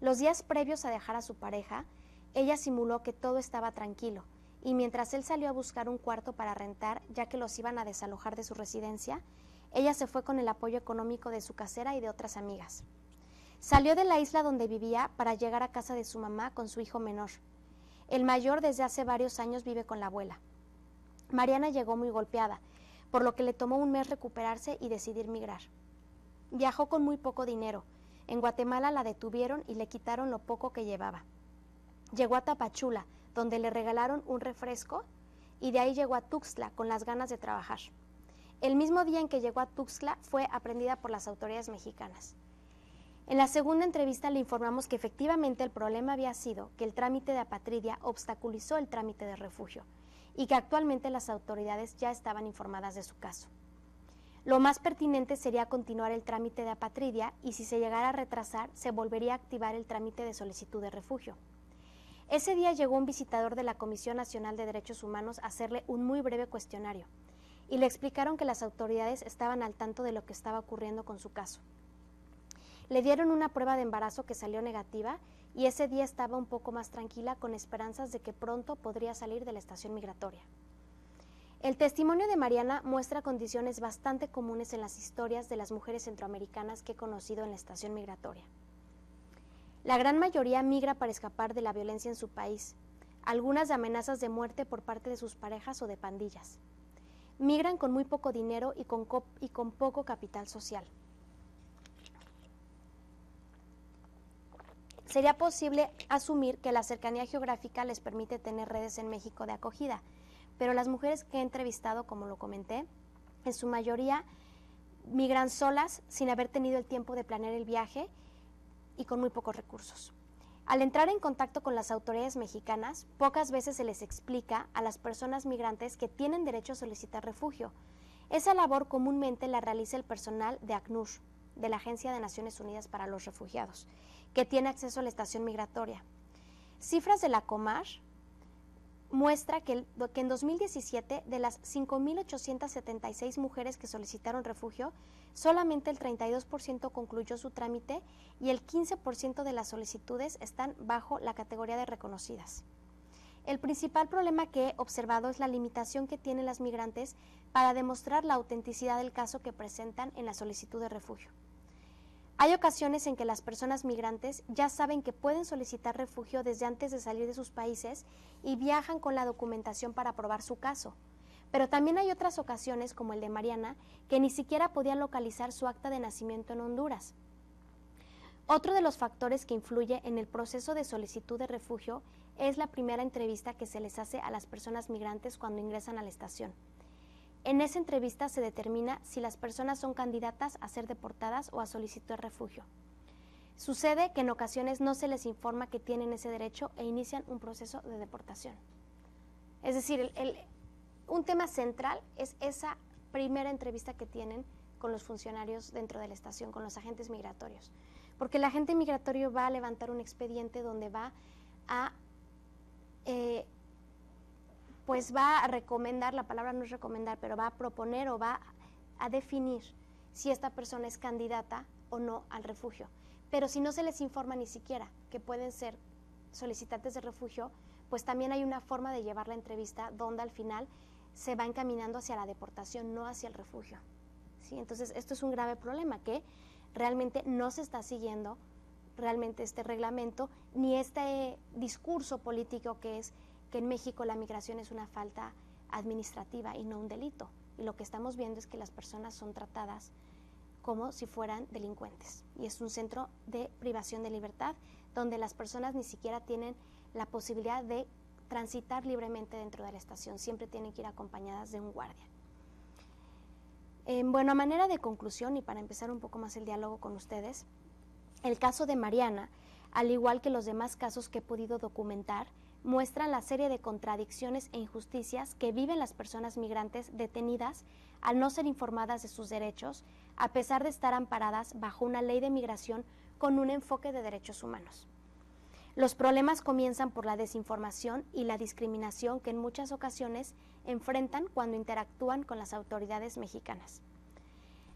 Speaker 4: Los días previos a dejar a su pareja, ella simuló que todo estaba tranquilo, y mientras él salió a buscar un cuarto para rentar, ya que los iban a desalojar de su residencia, ella se fue con el apoyo económico de su casera y de otras amigas. Salió de la isla donde vivía para llegar a casa de su mamá con su hijo menor. El mayor desde hace varios años vive con la abuela. Mariana llegó muy golpeada, por lo que le tomó un mes recuperarse y decidir migrar. Viajó con muy poco dinero. En Guatemala la detuvieron y le quitaron lo poco que llevaba. Llegó a Tapachula, donde le regalaron un refresco, y de ahí llegó a Tuxtla con las ganas de trabajar. El mismo día en que llegó a Tuxtla fue aprendida por las autoridades mexicanas. En la segunda entrevista le informamos que efectivamente el problema había sido que el trámite de apatridia obstaculizó el trámite de refugio y que actualmente las autoridades ya estaban informadas de su caso. Lo más pertinente sería continuar el trámite de apatridia y si se llegara a retrasar, se volvería a activar el trámite de solicitud de refugio. Ese día llegó un visitador de la Comisión Nacional de Derechos Humanos a hacerle un muy breve cuestionario y le explicaron que las autoridades estaban al tanto de lo que estaba ocurriendo con su caso. Le dieron una prueba de embarazo que salió negativa y ese día estaba un poco más tranquila con esperanzas de que pronto podría salir de la estación migratoria. El testimonio de Mariana muestra condiciones bastante comunes en las historias de las mujeres centroamericanas que he conocido en la estación migratoria. La gran mayoría migra para escapar de la violencia en su país, algunas de amenazas de muerte por parte de sus parejas o de pandillas. Migran con muy poco dinero y con poco capital social. Sería posible asumir que la cercanía geográfica les permite tener redes en México de acogida, pero las mujeres que he entrevistado, como lo comenté, en su mayoría migran solas sin haber tenido el tiempo de planear el viaje y con muy pocos recursos. Al entrar en contacto con las autoridades mexicanas, pocas veces se les explica a las personas migrantes que tienen derecho a solicitar refugio. Esa labor comúnmente la realiza el personal de ACNUR, de la Agencia de Naciones Unidas para los Refugiados, que tiene acceso a la estación migratoria. Cifras de la Comar muestra que en 2017, de las 5.876 mujeres que solicitaron refugio, solamente el 32% concluyó su trámite y el 15% de las solicitudes están bajo la categoría de reconocidas. El principal problema que he observado es la limitación que tienen las migrantes para demostrar la autenticidad del caso que presentan en la solicitud de refugio. Hay ocasiones en que las personas migrantes ya saben que pueden solicitar refugio desde antes de salir de sus países y viajan con la documentación para probar su caso. Pero también hay otras ocasiones, como el de Mariana, que ni siquiera podían localizar su acta de nacimiento en Honduras. Otro de los factores que influye en el proceso de solicitud de refugio es la primera entrevista que se les hace a las personas migrantes cuando ingresan a la estación. En esa entrevista se determina si las personas son candidatas a ser deportadas o a solicitar refugio. Sucede que en ocasiones no se les informa que tienen ese derecho e inician un proceso de deportación. Es decir, un tema central es esa primera entrevista que tienen con los funcionarios dentro de la estación, con los agentes migratorios. Porque el agente migratorio va a levantar un expediente donde va a recomendar, la palabra no es recomendar, pero va a proponer o va a definir si esta persona es candidata o no al refugio. Pero si no se les informa ni siquiera que pueden ser solicitantes de refugio, pues también hay una forma de llevar la entrevista donde al final se va encaminando hacia la deportación, no hacia el refugio. ¿Sí? Entonces, esto es un grave problema, que realmente no se está siguiendo realmente este reglamento, ni este discurso político que es que en México la migración es una falta administrativa y no un delito. Y lo que estamos viendo es que las personas son tratadas como si fueran delincuentes. Y es un centro de privación de libertad donde las personas ni siquiera tienen la posibilidad de transitar libremente dentro de la estación. Siempre tienen que ir acompañadas de un guardia. Bueno, a manera de conclusión y para empezar un poco más el diálogo con ustedes, el caso de Mariana, al igual que los demás casos que he podido documentar, muestran la serie de contradicciones e injusticias que viven las personas migrantes detenidas al no ser informadas de sus derechos, a pesar de estar amparadas bajo una ley de migración con un enfoque de derechos humanos. Los problemas comienzan por la desinformación y la discriminación que en muchas ocasiones enfrentan cuando interactúan con las autoridades mexicanas.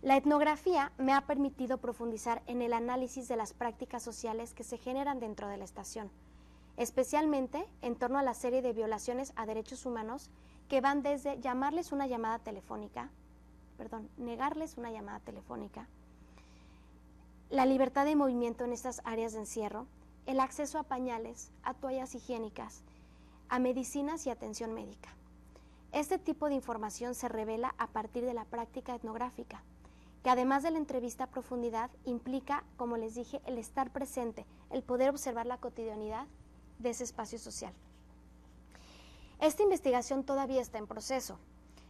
Speaker 4: La etnografía me ha permitido profundizar en el análisis de las prácticas sociales que se generan dentro de la estación, especialmente en torno a la serie de violaciones a derechos humanos que van desde negarles una llamada telefónica, la libertad de movimiento en estas áreas de encierro, el acceso a pañales, a toallas higiénicas, a medicinas y atención médica. Este tipo de información se revela a partir de la práctica etnográfica, que además de la entrevista a profundidad implica, como les dije, el estar presente, el poder observar la cotidianidad de ese espacio social. Esta investigación todavía está en proceso.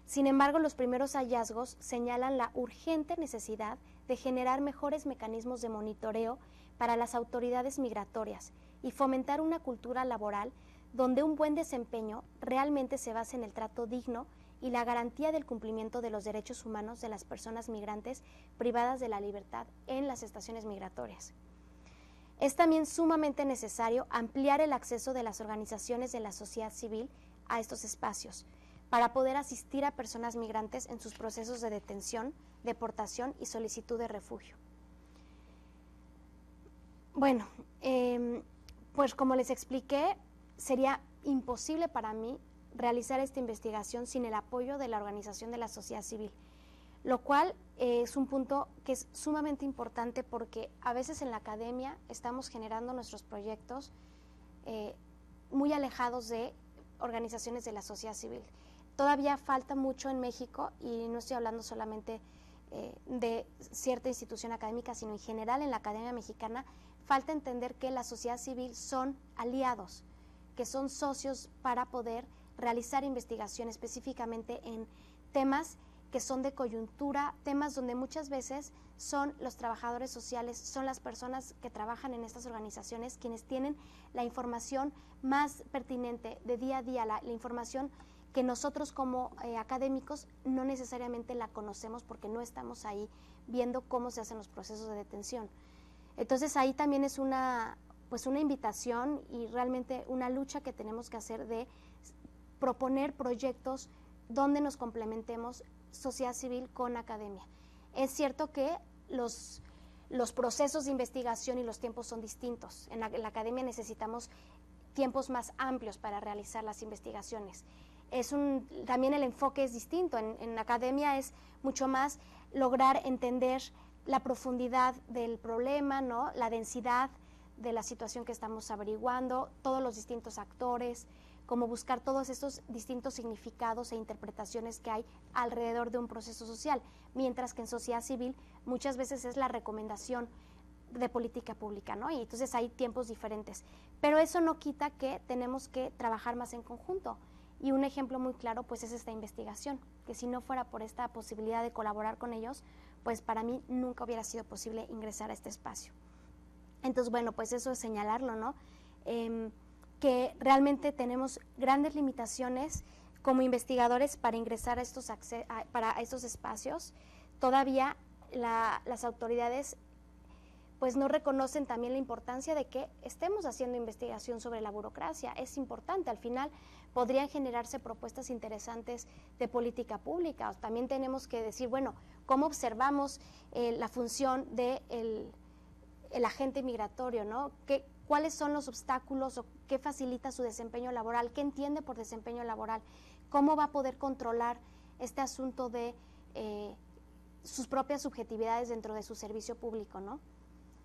Speaker 4: Sin embargo, los primeros hallazgos señalan la urgente necesidad de generar mejores mecanismos de monitoreo para las autoridades migratorias y fomentar una cultura laboral donde un buen desempeño realmente se base en el trato digno y la garantía del cumplimiento de los derechos humanos de las personas migrantes privadas de la libertad en las estaciones migratorias. Es también sumamente necesario ampliar el acceso de las organizaciones de la sociedad civil a estos espacios para poder asistir a personas migrantes en sus procesos de detención, deportación y solicitud de refugio. Bueno, pues como les expliqué, sería imposible para mí realizar esta investigación sin el apoyo de la organización de la sociedad civil, lo cual es un punto que es sumamente importante porque a veces en la academia estamos generando nuestros proyectos muy alejados de organizaciones de la sociedad civil. Todavía falta mucho en México, y no estoy hablando solamente de cierta institución académica, sino en general en la academia mexicana, falta entender que la sociedad civil son aliados, que son socios para poder realizar investigación específicamente en temas que son de coyuntura, temas donde muchas veces son los trabajadores sociales, son las personas que trabajan en estas organizaciones quienes tienen la información más pertinente de día a día, la información que nosotros como académicos no necesariamente la conocemos porque no estamos ahí viendo cómo se hacen los procesos de detención. Entonces ahí también es una invitación y realmente una lucha que tenemos que hacer de proponer proyectos donde nos complementemos sociedad civil con academia. Es cierto que los procesos de investigación y los tiempos son distintos. En la academia necesitamos tiempos más amplios para realizar las investigaciones. También el enfoque es distinto. En academia es mucho más lograr entender la profundidad del problema, ¿no? La densidad de la situación que estamos averiguando, todos los distintos actores, como buscar todos estos distintos significados e interpretaciones que hay alrededor de un proceso social, mientras que en sociedad civil muchas veces es la recomendación de política pública, ¿no? Y entonces hay tiempos diferentes. Pero eso no quita que tenemos que trabajar más en conjunto. Y un ejemplo muy claro pues es esta investigación, que si no fuera por esta posibilidad de colaborar con ellos, pues para mí nunca hubiera sido posible ingresar a este espacio. Entonces, bueno, pues eso es señalarlo, ¿no? Que realmente tenemos grandes limitaciones como investigadores para ingresar a estos espacios. Todavía las autoridades pues no reconocen también la importancia de que estemos haciendo investigación sobre la burocracia. Es importante, al final podrían generarse propuestas interesantes de política pública. También tenemos que decir, bueno, ¿cómo observamos la función del agente migratorio, ¿no? ¿Cuáles son los obstáculos o qué facilita su desempeño laboral? ¿Qué entiende por desempeño laboral? ¿Cómo va a poder controlar este asunto de sus propias subjetividades dentro de su servicio público, ¿no?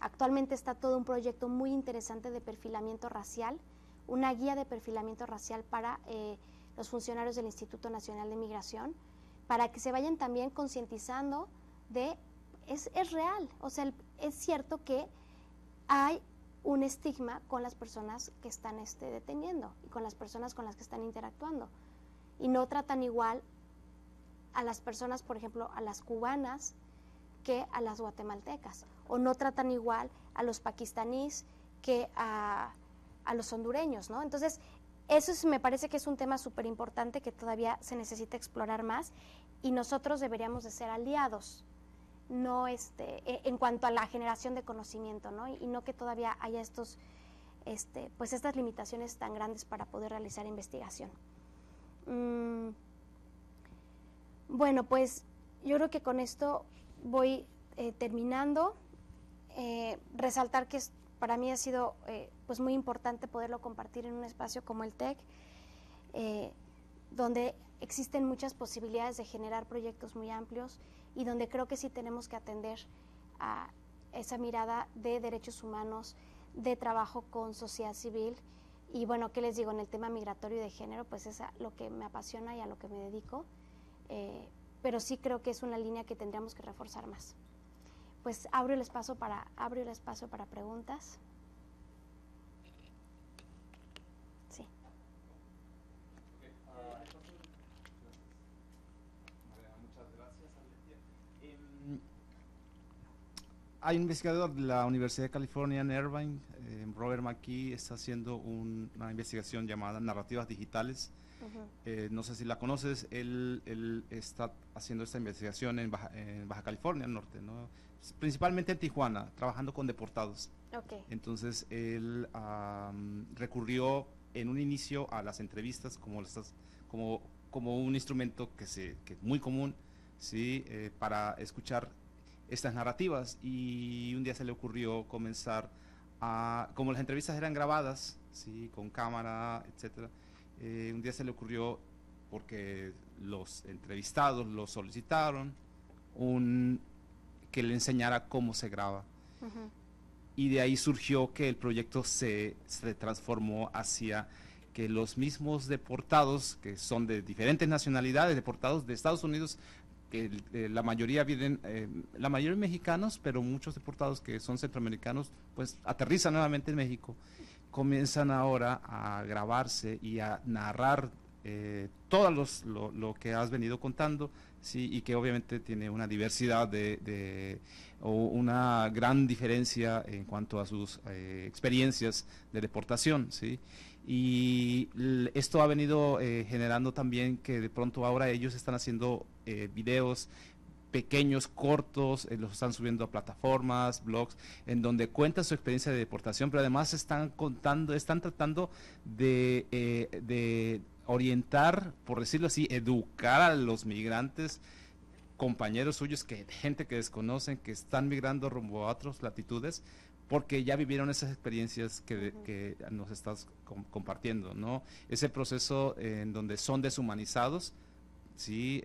Speaker 4: Actualmente está todo un proyecto muy interesante de perfilamiento racial, una guía de perfilamiento racial para los funcionarios del Instituto Nacional de Migración, para que se vayan también concientizando de, es real, o sea, es cierto que hay un estigma con las personas que están deteniendo y con las personas con las que están interactuando, y no tratan igual a las personas, por ejemplo, a las cubanas que a las guatemaltecas, o no tratan igual a los pakistaníes que a los hondureños, ¿no? Entonces, me parece que es un tema súper importante que todavía se necesita explorar más, y nosotros deberíamos de ser aliados, no en cuanto a la generación de conocimiento, ¿no? Y no que todavía haya pues estas limitaciones tan grandes para poder realizar investigación. Bueno, pues yo creo que con esto voy terminando. Resaltar que para mí ha sido pues muy importante poderlo compartir en un espacio como el TEC, donde existen muchas posibilidades de generar proyectos muy amplios y donde creo que sí tenemos que atender a esa mirada de derechos humanos, de trabajo con sociedad civil. Y bueno, ¿qué les digo? En el tema migratorio y de género, pues es a lo que me apasiona y a lo que me dedico, pero sí creo que es una línea que tendríamos que reforzar más. Pues abro el espacio para preguntas. Sí.
Speaker 1: Muchas gracias, Aletia. Hay un investigador de la Universidad de California en Irvine, Robert McKee, está haciendo una investigación llamada Narrativas Digitales. No sé si la conoces. Él está haciendo esta investigación en Baja California, al norte, ¿no? Principalmente en Tijuana, trabajando con deportados.
Speaker 4: Okay.
Speaker 1: Entonces él recurrió en un inicio a las entrevistas como un instrumento que es muy común, ¿sí? Para escuchar estas narrativas, y un día se le ocurrió comenzar como las entrevistas eran grabadas, ¿sí? Con cámara, etcétera. Un día se le ocurrió, porque los entrevistados lo solicitaron, que le enseñara cómo se graba. Y de ahí surgió que el proyecto se transformó hacia que los mismos deportados, que son de diferentes nacionalidades, deportados de Estados Unidos, que la mayoría vienen, la mayoría mexicanos, pero muchos deportados que son centroamericanos, pues aterrizan nuevamente en México, comienzan ahora a grabarse y a narrar todo lo que has venido contando, sí, y que obviamente tiene una diversidad o una gran diferencia en cuanto a sus experiencias de deportación, sí. Y esto ha venido generando también que de pronto ahora ellos están haciendo videos pequeños, cortos, los están subiendo a plataformas, blogs, en donde cuentan su experiencia de deportación, pero además están tratando de orientar, por decirlo así, educar a los migrantes, compañeros suyos, gente que desconocen, que están migrando rumbo a otras latitudes, porque ya vivieron esas experiencias que nos estás compartiendo, ¿no? Ese proceso en donde son deshumanizados, ¿sí?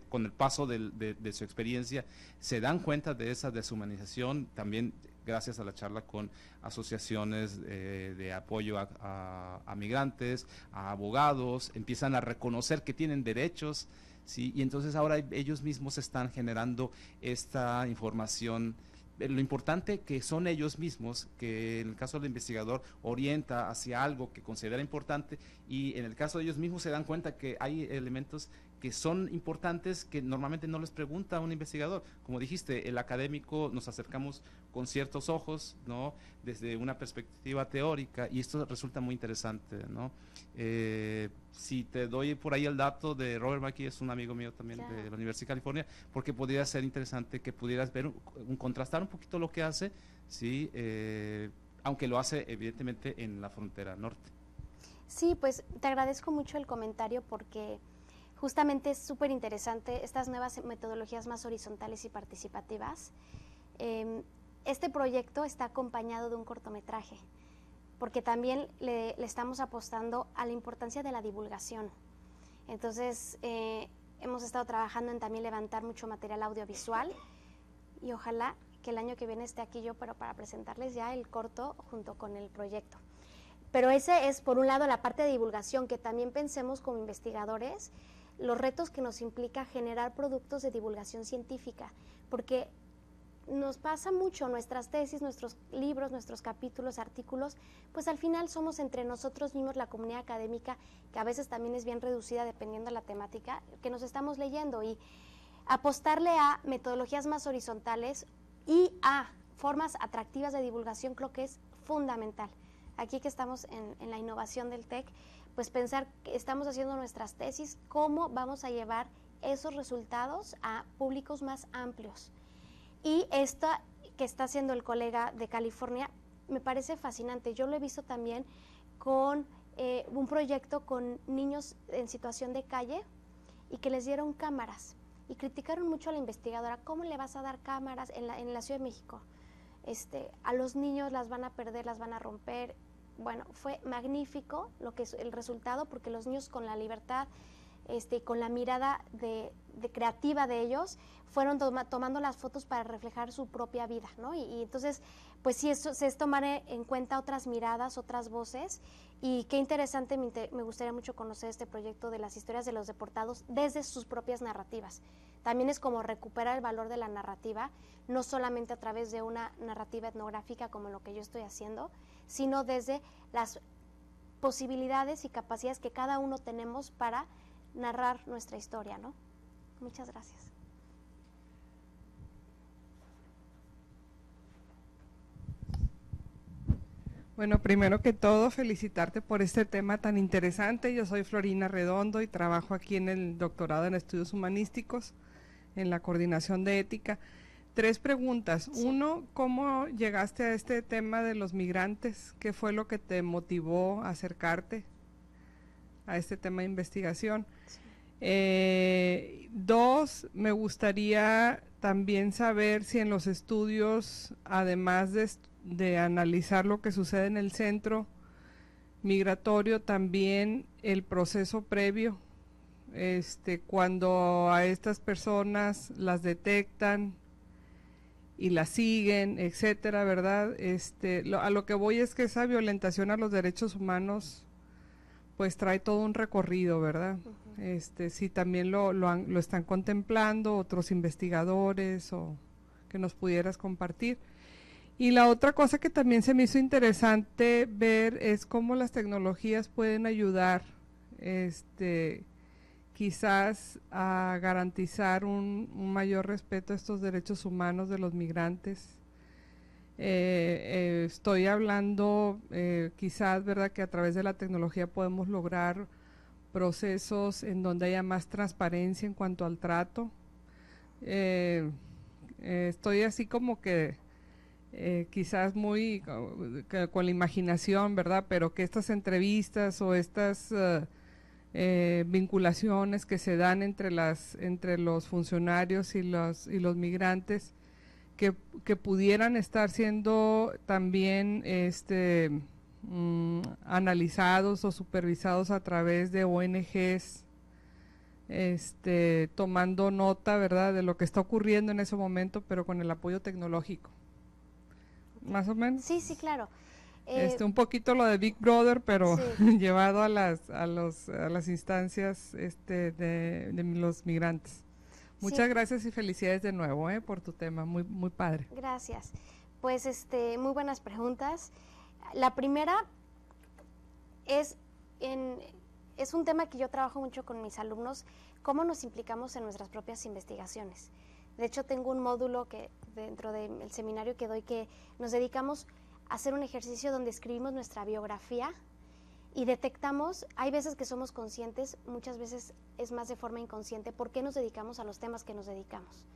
Speaker 1: Con el paso de su experiencia se dan cuenta de esa deshumanización, también gracias a la charla con asociaciones de apoyo a migrantes, a abogados, empiezan a reconocer que tienen derechos, ¿sí? Y entonces ahora ellos mismos están generando esta información. Lo importante que son ellos mismos, que en el caso del investigador orienta hacia algo que considera importante, y en el caso de ellos mismos se dan cuenta que hay elementos que son importantes que normalmente no les pregunta a un investigador. Como dijiste, el académico nos acercamos con ciertos ojos, ¿no? Desde una perspectiva teórica, y esto resulta muy interesante, ¿no? Si te doy por ahí el dato de Robert McKee, es un amigo mío también, claro, de la Universidad de California, porque podría ser interesante que pudieras ver, contrastar un poquito lo que hace, ¿sí? Aunque lo hace evidentemente en la frontera norte.
Speaker 4: Sí, pues te agradezco mucho el comentario, porque justamente es súper interesante estas nuevas metodologías más horizontales y participativas. Este proyecto está acompañado de un cortometraje, porque también le estamos apostando a la importancia de la divulgación. Entonces, hemos estado trabajando en también levantar mucho material audiovisual, y ojalá que el año que viene esté aquí yo, pero para presentarles ya el corto junto con el proyecto. Pero ese es, por un lado, la parte de divulgación, que también pensemos como investigadores los retos que nos implica generar productos de divulgación científica, porque nos pasa mucho, nuestras tesis, nuestros libros, nuestros capítulos, artículos, pues al final somos entre nosotros mismos, la comunidad académica, que a veces también es bien reducida dependiendo de la temática, que nos estamos leyendo, y apostarle a metodologías más horizontales y a formas atractivas de divulgación creo que es fundamental. Aquí que estamos en la innovación del TEC, pues pensar que estamos haciendo nuestras tesis, cómo vamos a llevar esos resultados a públicos más amplios. Y esto que está haciendo el colega de California me parece fascinante. Yo lo he visto también con un proyecto con niños en situación de calle y que les dieron cámaras y criticaron mucho a la investigadora. ¿Cómo le vas a dar cámaras en la Ciudad de México? A los niños las van a perder, las van a romper. Bueno, fue magnífico lo que es el resultado, porque los niños con la libertad, con la mirada de creativa de ellos, fueron tomando las fotos para reflejar su propia vida, ¿no? Y entonces, pues sí, eso es tomar en cuenta otras miradas, otras voces, y qué interesante, me gustaría mucho conocer este proyecto de las historias de los deportados desde sus propias narrativas. También es como recuperar el valor de la narrativa, no solamente a través de una narrativa etnográfica como lo que yo estoy haciendo, sino desde las posibilidades y capacidades que cada uno tenemos para narrar nuestra historia, ¿no? Muchas gracias.
Speaker 5: Bueno, primero que todo, felicitarte por este tema tan interesante. Yo soy Florina Redondo y trabajo aquí en el doctorado en estudios humanísticos, en la coordinación de ética. 3 preguntas.
Speaker 4: Sí.
Speaker 5: 1, ¿cómo llegaste a este tema de los migrantes? ¿Qué fue lo que te motivó a acercarte a este tema de investigación?
Speaker 4: Sí.
Speaker 5: 2, me gustaría también saber si en los estudios, además de analizar lo que sucede en el centro migratorio, también el proceso previo, cuando a estas personas las detectan y las siguen, etcétera, ¿verdad? A lo que voy es que esa violentación a los derechos humanos pues trae todo un recorrido, ¿verdad?
Speaker 4: Uh-huh.
Speaker 5: Si también lo están contemplando otros investigadores, o que nos pudieras compartir. Y la otra cosa que también se me hizo interesante ver es cómo las tecnologías pueden ayudar, quizás a garantizar un mayor respeto a estos derechos humanos de los migrantes. Estoy hablando quizás, ¿verdad?, que a través de la tecnología podemos lograr procesos en donde haya más transparencia en cuanto al trato. Estoy así como que quizás muy con la imaginación, ¿verdad?, pero que estas entrevistas o estas vinculaciones que se dan entre los funcionarios y los migrantes, que pudieran estar siendo también analizados o supervisados a través de ONGs, tomando nota, ¿verdad?, de lo que está ocurriendo en ese momento, pero con el apoyo tecnológico. ¿Más o menos?
Speaker 4: Sí, sí, claro.
Speaker 5: Un poquito lo de Big Brother, pero
Speaker 4: sí.
Speaker 5: llevado a las instancias de los migrantes. Muchas
Speaker 4: Sí.
Speaker 5: gracias y felicidades de nuevo por tu tema, muy, muy padre.
Speaker 4: Gracias. Pues muy buenas preguntas. La primera es un tema que yo trabajo mucho con mis alumnos, cómo nos implicamos en nuestras propias investigaciones. De hecho, tengo un módulo que dentro del seminario que doy, que nos dedicamos a hacer un ejercicio donde escribimos nuestra biografía y detectamos, hay veces que somos conscientes, muchas veces es más de forma inconsciente, por qué nos dedicamos a los temas que nos dedicamos.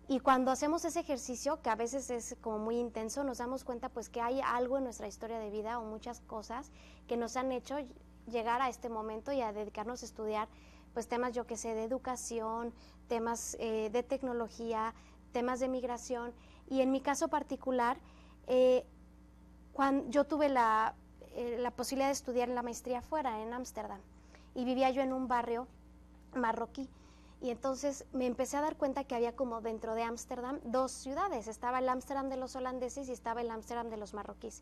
Speaker 4: Y cuando hacemos ese ejercicio, que a veces es como muy intenso, nos damos cuenta pues que hay algo en nuestra historia de vida o muchas cosas que nos han hecho llegar a este momento y a dedicarnos a estudiar pues temas, yo que sé, de educación, temas de tecnología, temas de migración. Y en mi caso particular, cuando yo tuve la posibilidad de estudiar la maestría fuera, en Ámsterdam, y vivía yo en un barrio marroquí. Y entonces me empecé a dar cuenta que había como dentro de Ámsterdam 2 ciudades. Estaba el Ámsterdam de los holandeses y estaba el Ámsterdam de los marroquíes.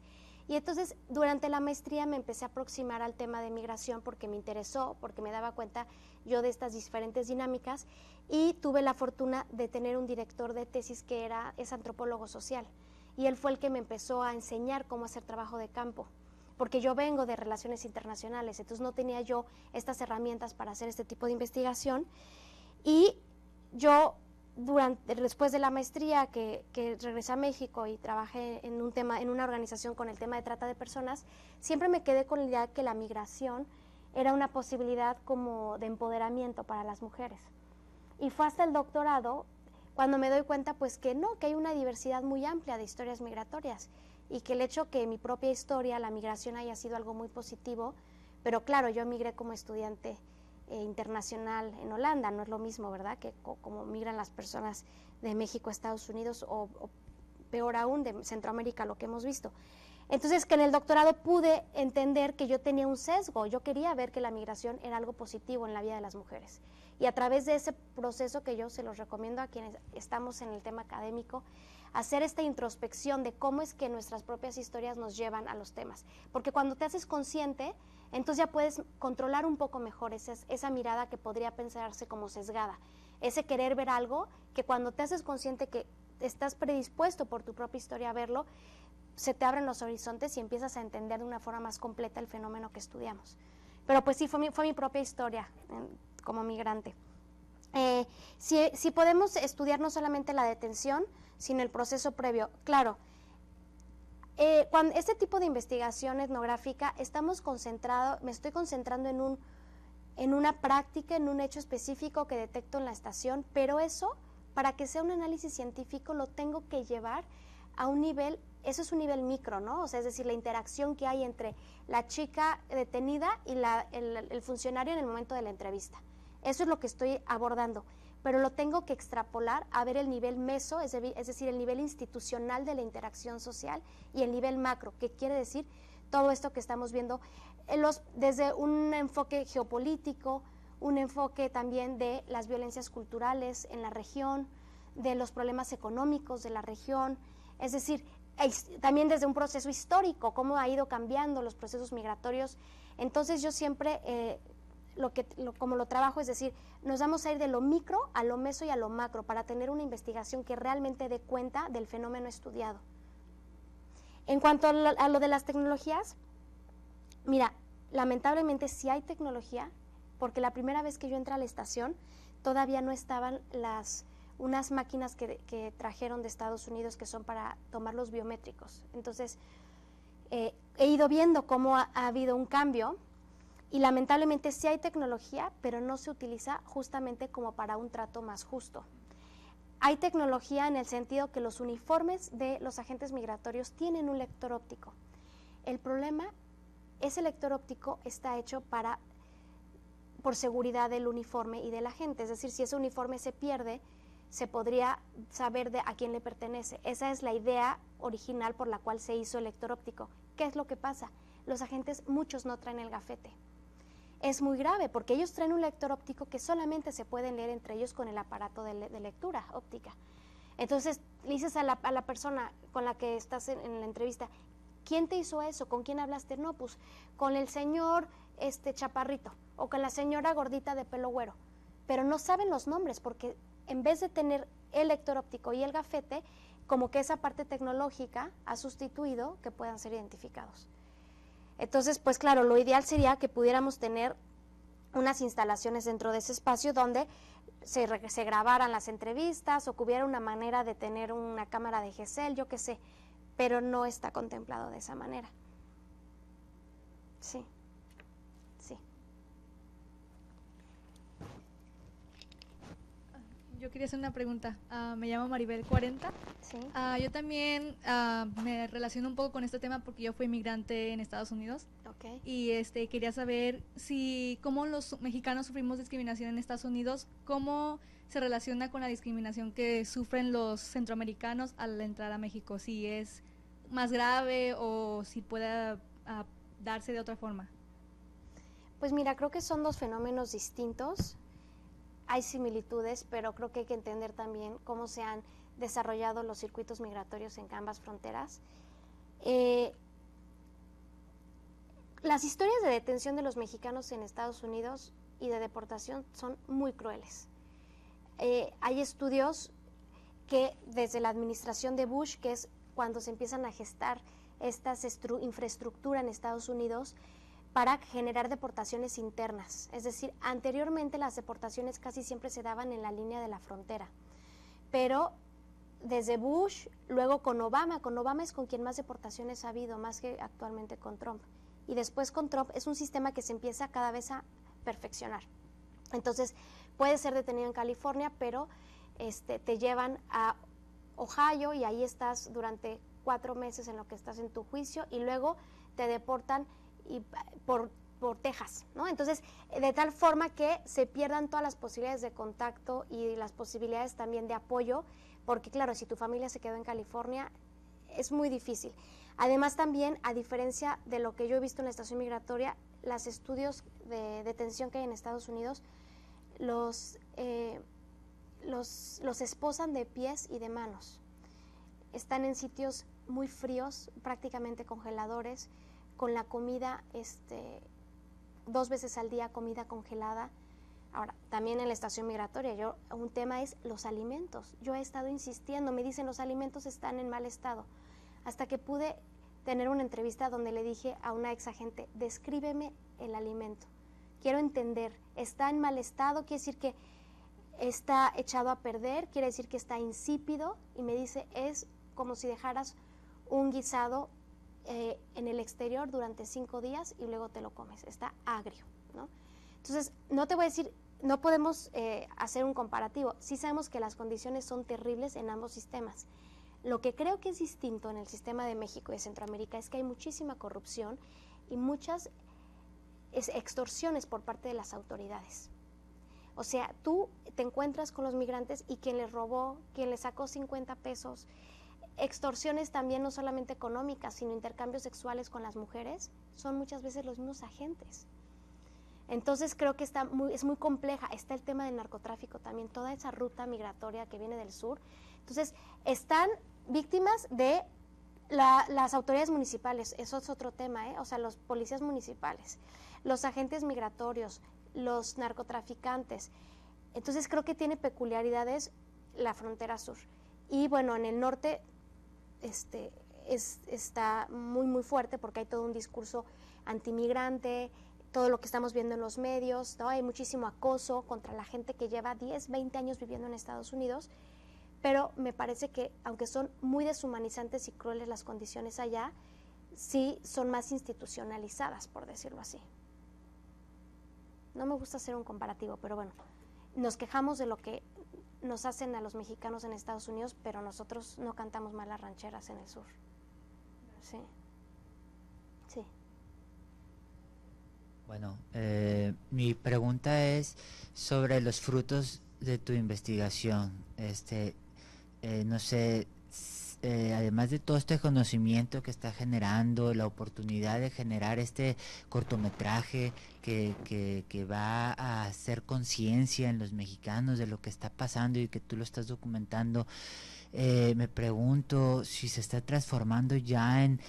Speaker 4: Y entonces durante la maestría me empecé a aproximar al tema de migración porque me interesó, porque me daba cuenta yo de estas diferentes dinámicas, y tuve la fortuna de tener un director de tesis que es antropólogo social, y él fue el que me empezó a enseñar cómo hacer trabajo de campo, porque yo vengo de relaciones internacionales, entonces no tenía yo estas herramientas para hacer este tipo de investigación. Y yo después de la maestría que regresé a México y trabajé en una organización con el tema de trata de personas, siempre me quedé con la idea que la migración era una posibilidad como de empoderamiento para las mujeres. Y fue hasta el doctorado cuando me doy cuenta pues que no, que hay una diversidad muy amplia de historias migratorias, y que el hecho que mi propia historia, la migración, haya sido algo muy positivo, pero claro, yo migré como estudiante internacional en Holanda, no es lo mismo, ¿verdad?, que como migran las personas de México a Estados Unidos, o peor aún, de Centroamérica, lo que hemos visto. Entonces, que en el doctorado pude entender que yo tenía un sesgo, yo quería ver que la migración era algo positivo en la vida de las mujeres. Y a través de ese proceso, que yo se los recomiendo a quienes estamos en el tema académico, hacer esta introspección de cómo es que nuestras propias historias nos llevan a los temas. Porque cuando te haces consciente, entonces ya puedes controlar un poco mejor esa mirada que podría pensarse como sesgada. Ese querer ver algo que cuando te haces consciente que estás predispuesto por tu propia historia a verlo, se te abren los horizontes y empiezas a entender de una forma más completa el fenómeno que estudiamos. Pero pues sí, fue mi propia historia como migrante. Si podemos estudiar no solamente la detención, sino el proceso previo. Claro, cuando este tipo de investigación etnográfica me estoy concentrando en una práctica, en un hecho específico que detecto en la estación, pero eso, para que sea un análisis científico, lo tengo que llevar a un nivel, eso es un nivel micro, ¿no? O sea, es decir, la interacción que hay entre la chica detenida y el funcionario en el momento de la entrevista. Eso es lo que estoy abordando, pero lo tengo que extrapolar a ver el nivel meso, es decir, el nivel institucional de la interacción social, y el nivel macro, que quiere decir todo esto que estamos viendo desde un enfoque geopolítico, un enfoque también de las violencias culturales en la región, de los problemas económicos de la región, es decir, también desde un proceso histórico, cómo ha ido cambiando los procesos migratorios. Entonces yo siempre como lo trabajo, es decir, nos vamos a ir de lo micro a lo meso y a lo macro para tener una investigación que realmente dé cuenta del fenómeno estudiado. En cuanto a lo de las tecnologías, mira, lamentablemente sí hay tecnología, porque la primera vez que yo entré a la estación todavía no estaban unas máquinas que trajeron de Estados Unidos, que son para tomar los biométricos. Entonces, he ido viendo cómo ha habido un cambio. Y lamentablemente sí hay tecnología, pero no se utiliza justamente como para un trato más justo. Hay tecnología en el sentido que los uniformes de los agentes migratorios tienen un lector óptico. El problema, ese lector óptico está hecho por seguridad del uniforme y del agente. Es decir, si ese uniforme se pierde, se podría saber a quién le pertenece. Esa es la idea original por la cual se hizo el lector óptico. ¿Qué es lo que pasa? Los agentes, muchos no traen el gafete. Es muy grave porque ellos traen un lector óptico que solamente se pueden leer entre ellos con el aparato de lectura óptica. Entonces le dices a la persona con la que estás en la entrevista, ¿quién te hizo eso? ¿Con quién hablaste? No, pues con el señor chaparrito o con la señora gordita de pelo güero. Pero no saben los nombres porque en vez de tener el lector óptico y el gafete, como que esa parte tecnológica ha sustituido que puedan ser identificados. Entonces, pues claro, lo ideal sería que pudiéramos tener unas instalaciones dentro de ese espacio donde se grabaran las entrevistas, o que hubiera una manera de tener una cámara de GESEL, yo qué sé, pero no está contemplado de esa manera. Sí, sí.
Speaker 6: Yo quería hacer una pregunta. Me llamo Maribel 40.
Speaker 4: Sí.
Speaker 6: Yo también me relaciono un poco con este tema porque yo fui inmigrante en Estados Unidos.
Speaker 4: Okay.
Speaker 6: Y quería saber cómo los mexicanos sufrimos discriminación en Estados Unidos, cómo se relaciona con la discriminación que sufren los centroamericanos al entrar a México, si es más grave o si puede darse de otra forma.
Speaker 4: Pues mira, creo que son dos fenómenos distintos. Hay similitudes, pero creo que hay que entender también cómo se han desarrollado los circuitos migratorios en ambas fronteras. Las historias de detención de los mexicanos en Estados Unidos y de deportación son muy crueles. Hay estudios que desde la administración de Bush, que es cuando se empiezan a gestar esta infraestructura en Estados Unidos para generar deportaciones internas. Es decir, anteriormente las deportaciones casi siempre se daban en la línea de la frontera, pero desde Bush, luego con Obama es con quien más deportaciones ha habido, más que actualmente con Trump. Y después con Trump es un sistema que se empieza cada vez a perfeccionar. Entonces, puedes ser detenido en California, pero te llevan a Ohio y ahí estás durante 4 meses en lo que estás en tu juicio y luego te deportan por Texas, ¿no? Entonces, de tal forma que se pierdan todas las posibilidades de contacto y las posibilidades también de apoyo, porque claro, si tu familia se quedó en California, es muy difícil. Además también, a diferencia de lo que yo he visto en la estación migratoria, los estudios de detención que hay en Estados Unidos los esposan de pies y de manos. Están en sitios muy fríos, prácticamente congeladores, con la comida 2 veces al día, comida congelada. Ahora, también en la estación migratoria, un tema es los alimentos. Yo he estado insistiendo, me dicen los alimentos están en mal estado, hasta que pude tener una entrevista donde le dije a una ex agente, descríbeme el alimento. Quiero entender, ¿está en mal estado? Quiere decir que está echado a perder, quiere decir que está insípido, y me dice, es como si dejaras un guisado en el exterior durante 5 días y luego te lo comes, está agrio, ¿no? Entonces, no te voy a decir, no podemos hacer un comparativo, sí sabemos que las condiciones son terribles en ambos sistemas. Lo que creo que es distinto en el sistema de México y de Centroamérica es que hay muchísima corrupción y muchas extorsiones por parte de las autoridades. O sea, tú te encuentras con los migrantes y quien les robó, quien les sacó 50 pesos, extorsiones también no solamente económicas, sino intercambios sexuales con las mujeres, son muchas veces los mismos agentes. Entonces creo que es muy compleja. Está el tema del narcotráfico también, toda esa ruta migratoria que viene del sur. Entonces están víctimas de las autoridades municipales, eso es otro tema, o sea, los policías municipales, los agentes migratorios, los narcotraficantes. Entonces creo que tiene peculiaridades la frontera sur. Y bueno, en el norte está muy, muy fuerte porque hay todo un discurso antimigrante, todo lo que estamos viendo en los medios, ¿no? Hay muchísimo acoso contra la gente que lleva 10, 20 años viviendo en Estados Unidos, pero me parece que, aunque son muy deshumanizantes y crueles las condiciones allá, sí son más institucionalizadas, por decirlo así. No me gusta hacer un comparativo, pero bueno, nos quejamos de lo que nos hacen a los mexicanos en Estados Unidos, pero nosotros no cantamos mal las rancheras en el sur. Sí. Sí.
Speaker 7: Bueno, mi pregunta es sobre los frutos de tu investigación. No sé, además de todo este conocimiento que está generando, la oportunidad de generar este cortometraje que va a hacer conciencia en los mexicanos de lo que está pasando y que tú lo estás documentando, me pregunto si se está transformando ya en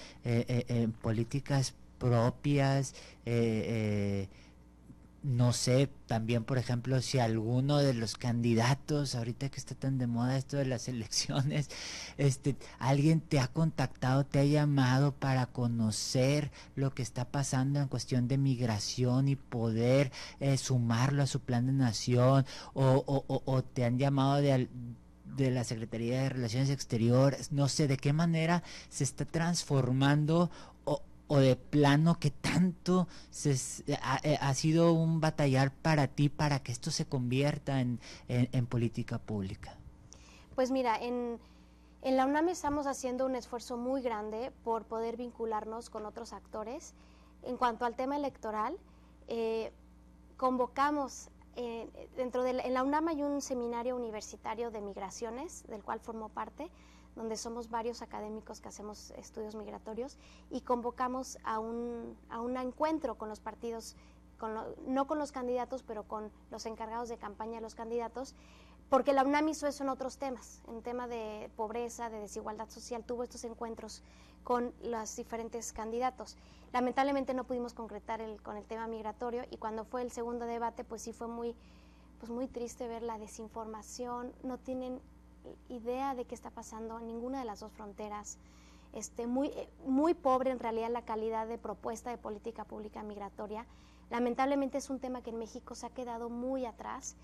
Speaker 7: políticas propias, no sé, también por ejemplo si alguno de los candidatos, ahorita que está tan de moda esto de las elecciones, alguien te ha contactado, te ha llamado para conocer lo que está pasando en cuestión de migración y poder sumarlo a su plan de nación, o te han llamado de la Secretaría de Relaciones Exteriores, no sé de qué manera se está transformando o de plano que tanto ha sido un batallar para ti para que esto se convierta en política pública.
Speaker 4: Pues mira, en la UNAM estamos haciendo un esfuerzo muy grande por poder vincularnos con otros actores. En cuanto al tema electoral, convocamos, en la UNAM hay un seminario universitario de migraciones, del cual formo parte, donde somos varios académicos que hacemos estudios migratorios, y convocamos a un encuentro con los partidos, no con los candidatos, pero con los encargados de campaña de los candidatos, porque la UNAM hizo eso en otros temas, en tema de pobreza, de desigualdad social, tuvo estos encuentros con los diferentes candidatos. Lamentablemente no pudimos concretar con el tema migratorio, y cuando fue el segundo debate, pues sí fue muy triste ver la desinformación, no tienen idea de qué está pasando en ninguna de las dos fronteras, muy pobre en realidad la calidad de propuesta de política pública migratoria. Lamentablemente es un tema que en México se ha quedado muy atrás,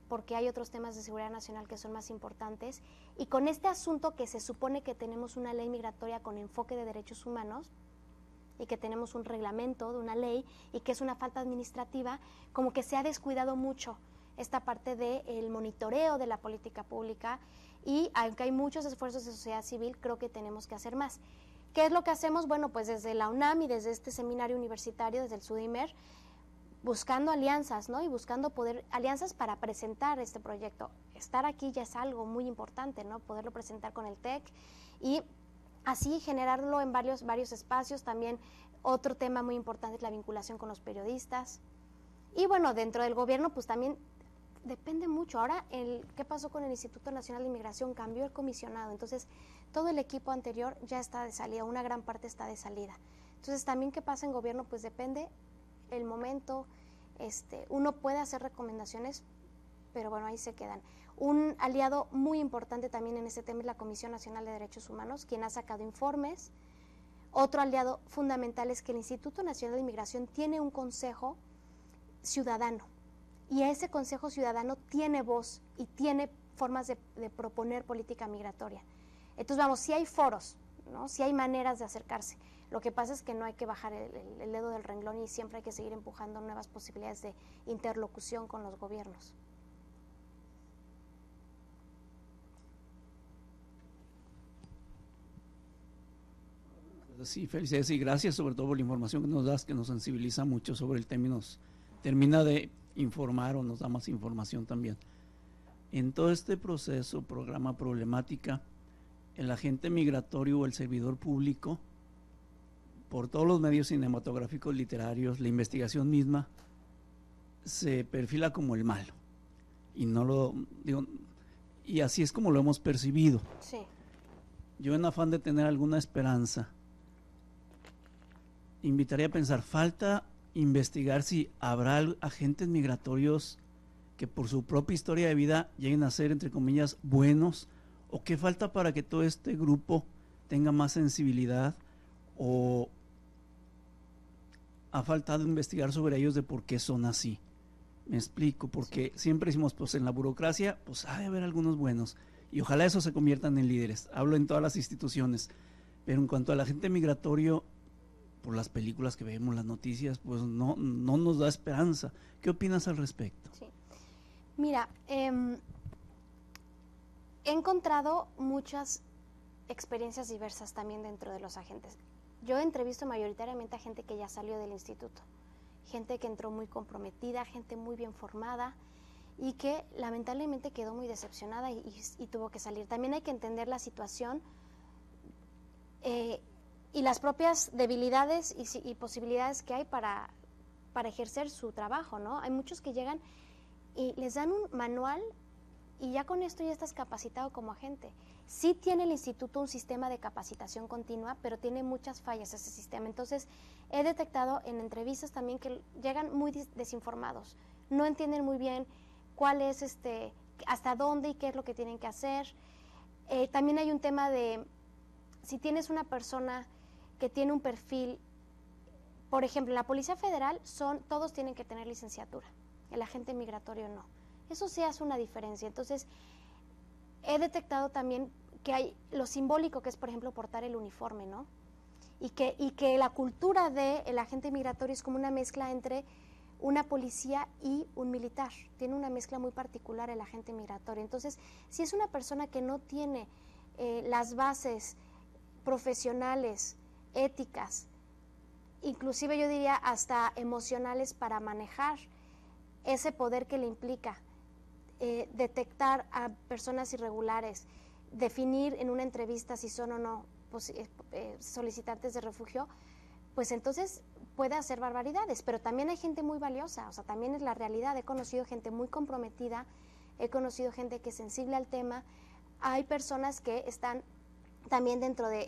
Speaker 4: porque hay otros temas de seguridad nacional que son más importantes, y con este asunto que se supone que tenemos una ley migratoria con enfoque de derechos humanos, y que tenemos un reglamento de una ley, y que es una falta administrativa, como que se ha descuidado mucho esta parte del monitoreo de la política pública, y aunque hay muchos esfuerzos de sociedad civil, creo que tenemos que hacer más. ¿Qué es lo que hacemos? Bueno, pues desde la UNAM y desde este seminario universitario, desde el SUDIMER, buscando alianzas, ¿no? Y buscando alianzas para presentar este proyecto. Estar aquí ya es algo muy importante, ¿no? Poderlo presentar con el TEC y así generarlo en varios espacios. También otro tema muy importante es la vinculación con los periodistas. Y bueno, dentro del gobierno pues también depende mucho. Ahora, ¿qué pasó con el Instituto Nacional de Inmigración? Cambió el comisionado, entonces todo el equipo anterior ya está de salida, una gran parte está de salida. Entonces también qué pasa en gobierno pues depende el momento. Uno puede hacer recomendaciones, pero bueno, ahí se quedan. Un aliado muy importante también en este tema es la Comisión Nacional de Derechos Humanos, quien ha sacado informes. Otro aliado fundamental es que el Instituto Nacional de Inmigración tiene un consejo ciudadano, y ese consejo ciudadano tiene voz y tiene formas de proponer política migratoria. Entonces vamos, sí hay foros, ¿no? Sí hay maneras de acercarse. Lo que pasa es que no hay que bajar el dedo del renglón, y siempre hay que seguir empujando nuevas posibilidades de interlocución con los gobiernos.
Speaker 8: Sí, felicidades y gracias sobre todo por la información que nos das, que nos sensibiliza mucho sobre el tema y nos termina de informar o nos da más información también. En todo este proceso, programa problemática, el agente migratorio o el servidor público, por todos los medios cinematográficos, literarios, la investigación misma, se perfila como el malo. Y no lo digo, y así es como lo hemos percibido.
Speaker 4: Sí.
Speaker 8: Yo, en afán de tener alguna esperanza, invitaría a pensar, falta investigar si habrá agentes migratorios que por su propia historia de vida lleguen a ser, entre comillas, buenos, o qué falta para que todo este grupo tenga más sensibilidad, o ha faltado investigar sobre ellos de por qué son así. Me explico, porque siempre decimos, pues en la burocracia, pues ha de haber algunos buenos, y ojalá esos se conviertan en líderes. Hablo en todas las instituciones, pero en cuanto al agente migratorio, por las películas que vemos, las noticias, pues no nos da esperanza. ¿Qué opinas al respecto?
Speaker 4: Sí. Mira, he encontrado muchas experiencias diversas también dentro de los agentes. Yo entrevisto mayoritariamente a gente que ya salió del instituto, gente que entró muy comprometida, gente muy bien formada y que lamentablemente quedó muy decepcionada y tuvo que salir. También hay que entender la situación y las propias debilidades y posibilidades que hay para ejercer su trabajo, ¿no? Hay muchos que llegan y les dan un manual y ya con esto ya estás capacitado como agente. Sí tiene el instituto un sistema de capacitación continua, pero tiene muchas fallas ese sistema. Entonces, he detectado en entrevistas también que llegan muy desinformados. No entienden muy bien cuál es hasta dónde y qué es lo que tienen que hacer. También hay un tema de, si tienes una persona que tiene un perfil, por ejemplo, en la Policía Federal todos tienen que tener licenciatura, el agente migratorio no. Eso sí hace una diferencia. Entonces, he detectado también que hay lo simbólico que es, por ejemplo, portar el uniforme, ¿no? Y que la cultura del agente migratorio es como una mezcla entre una policía y un militar. Tiene una mezcla muy particular el agente migratorio. Entonces, si es una persona que no tiene las bases profesionales, éticas, inclusive yo diría hasta emocionales para manejar ese poder que le implica detectar a personas irregulares, definir en una entrevista si son o no solicitantes de refugio, pues entonces puede hacer barbaridades. Pero también hay gente muy valiosa, o sea, también es la realidad. He conocido gente muy comprometida, he conocido gente que es sensible al tema, hay personas que están también dentro de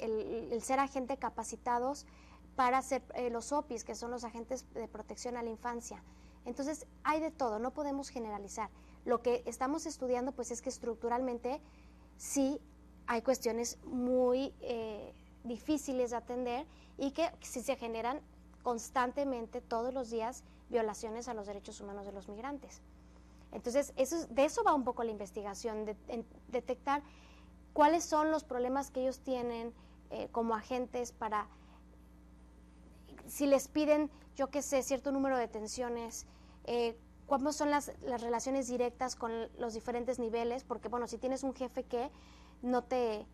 Speaker 4: el ser agente capacitados para hacer los OPIs, que son los agentes de protección a la infancia. Entonces, hay de todo, no podemos generalizar. Lo que estamos estudiando, pues, es que estructuralmente sí hay cuestiones muy difíciles de atender y que sí se generan constantemente, todos los días, violaciones a los derechos humanos de los migrantes. Entonces, de eso va un poco la investigación, de detectar cuáles son los problemas que ellos tienen como agentes para, si les piden, yo qué sé, cierto número de detenciones, cuáles son las relaciones directas con los diferentes niveles, porque bueno, si tienes un jefe que no te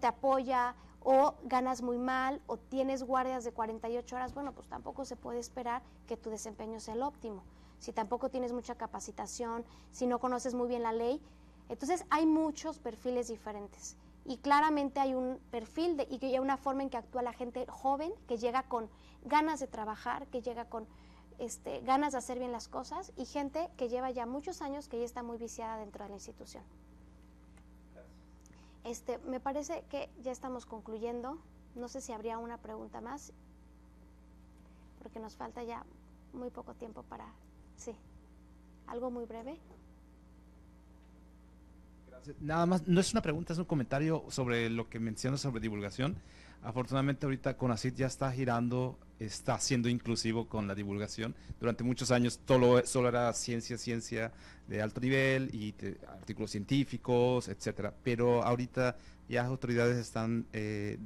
Speaker 4: apoya, o ganas muy mal, o tienes guardias de 48 horas, bueno, pues tampoco se puede esperar que tu desempeño sea el óptimo. Si tampoco tienes mucha capacitación, si no conoces muy bien la ley, entonces hay muchos perfiles diferentes. Y claramente hay un perfil y hay una forma en que actúa la gente joven, que llega con ganas de trabajar, que llega con ganas de hacer bien las cosas, y gente que lleva ya muchos años que ya está muy viciada dentro de la institución. Me parece que ya estamos concluyendo. No sé si habría una pregunta más, porque nos falta ya muy poco tiempo para... Sí, algo muy breve.
Speaker 1: Gracias. Nada más, no es una pregunta, es un comentario sobre lo que mencionas sobre divulgación. Afortunadamente ahorita CONACYT ya está girando, está siendo inclusivo con la divulgación. Durante muchos años solo era ciencia de alto nivel y artículos científicos, etcétera. Pero ahorita ya las autoridades están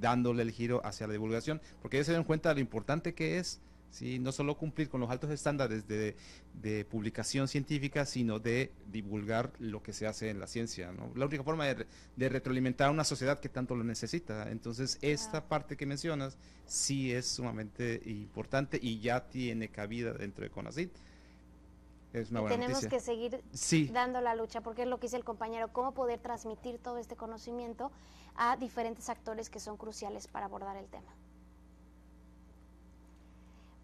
Speaker 1: dándole el giro hacia la divulgación, porque ellos se dan cuenta de lo importante que es, ¿sí? No solo cumplir con los altos estándares de publicación científica, sino de divulgar lo que se hace en la ciencia, ¿no? La única forma de retroalimentar a una sociedad que tanto lo necesita. Entonces, esta parte que mencionas sí es sumamente importante y ya tiene cabida dentro de CONACYT. Es una buena
Speaker 4: tenemos
Speaker 1: noticia.
Speaker 4: Que seguir dando la lucha, porque es lo que dice el compañero, cómo poder transmitir todo este conocimiento a diferentes actores que son cruciales para abordar el tema.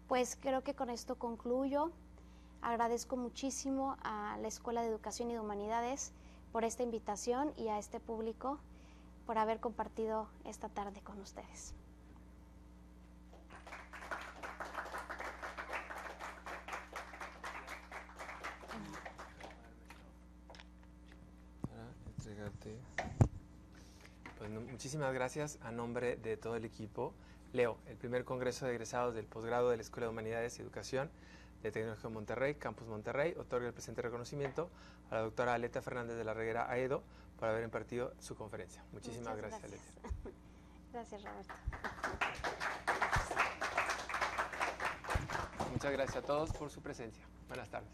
Speaker 4: Pues creo que con esto concluyo. Agradezco muchísimo a la Escuela de Educación y de Humanidades por esta invitación y a este público por haber compartido esta tarde con ustedes.
Speaker 2: Pues muchísimas gracias a nombre de todo el equipo. Leo, el primer Congreso de Egresados del Posgrado de la Escuela de Humanidades y Educación de Tecnológico de Monterrey, Campus Monterrey, otorga el presente reconocimiento a la doctora Aletia Fernández de la Reguera AEDO por haber impartido su conferencia. Muchísimas gracias, Aletia.
Speaker 4: Gracias, Roberto.
Speaker 2: Muchas gracias a todos por su presencia. Buenas tardes.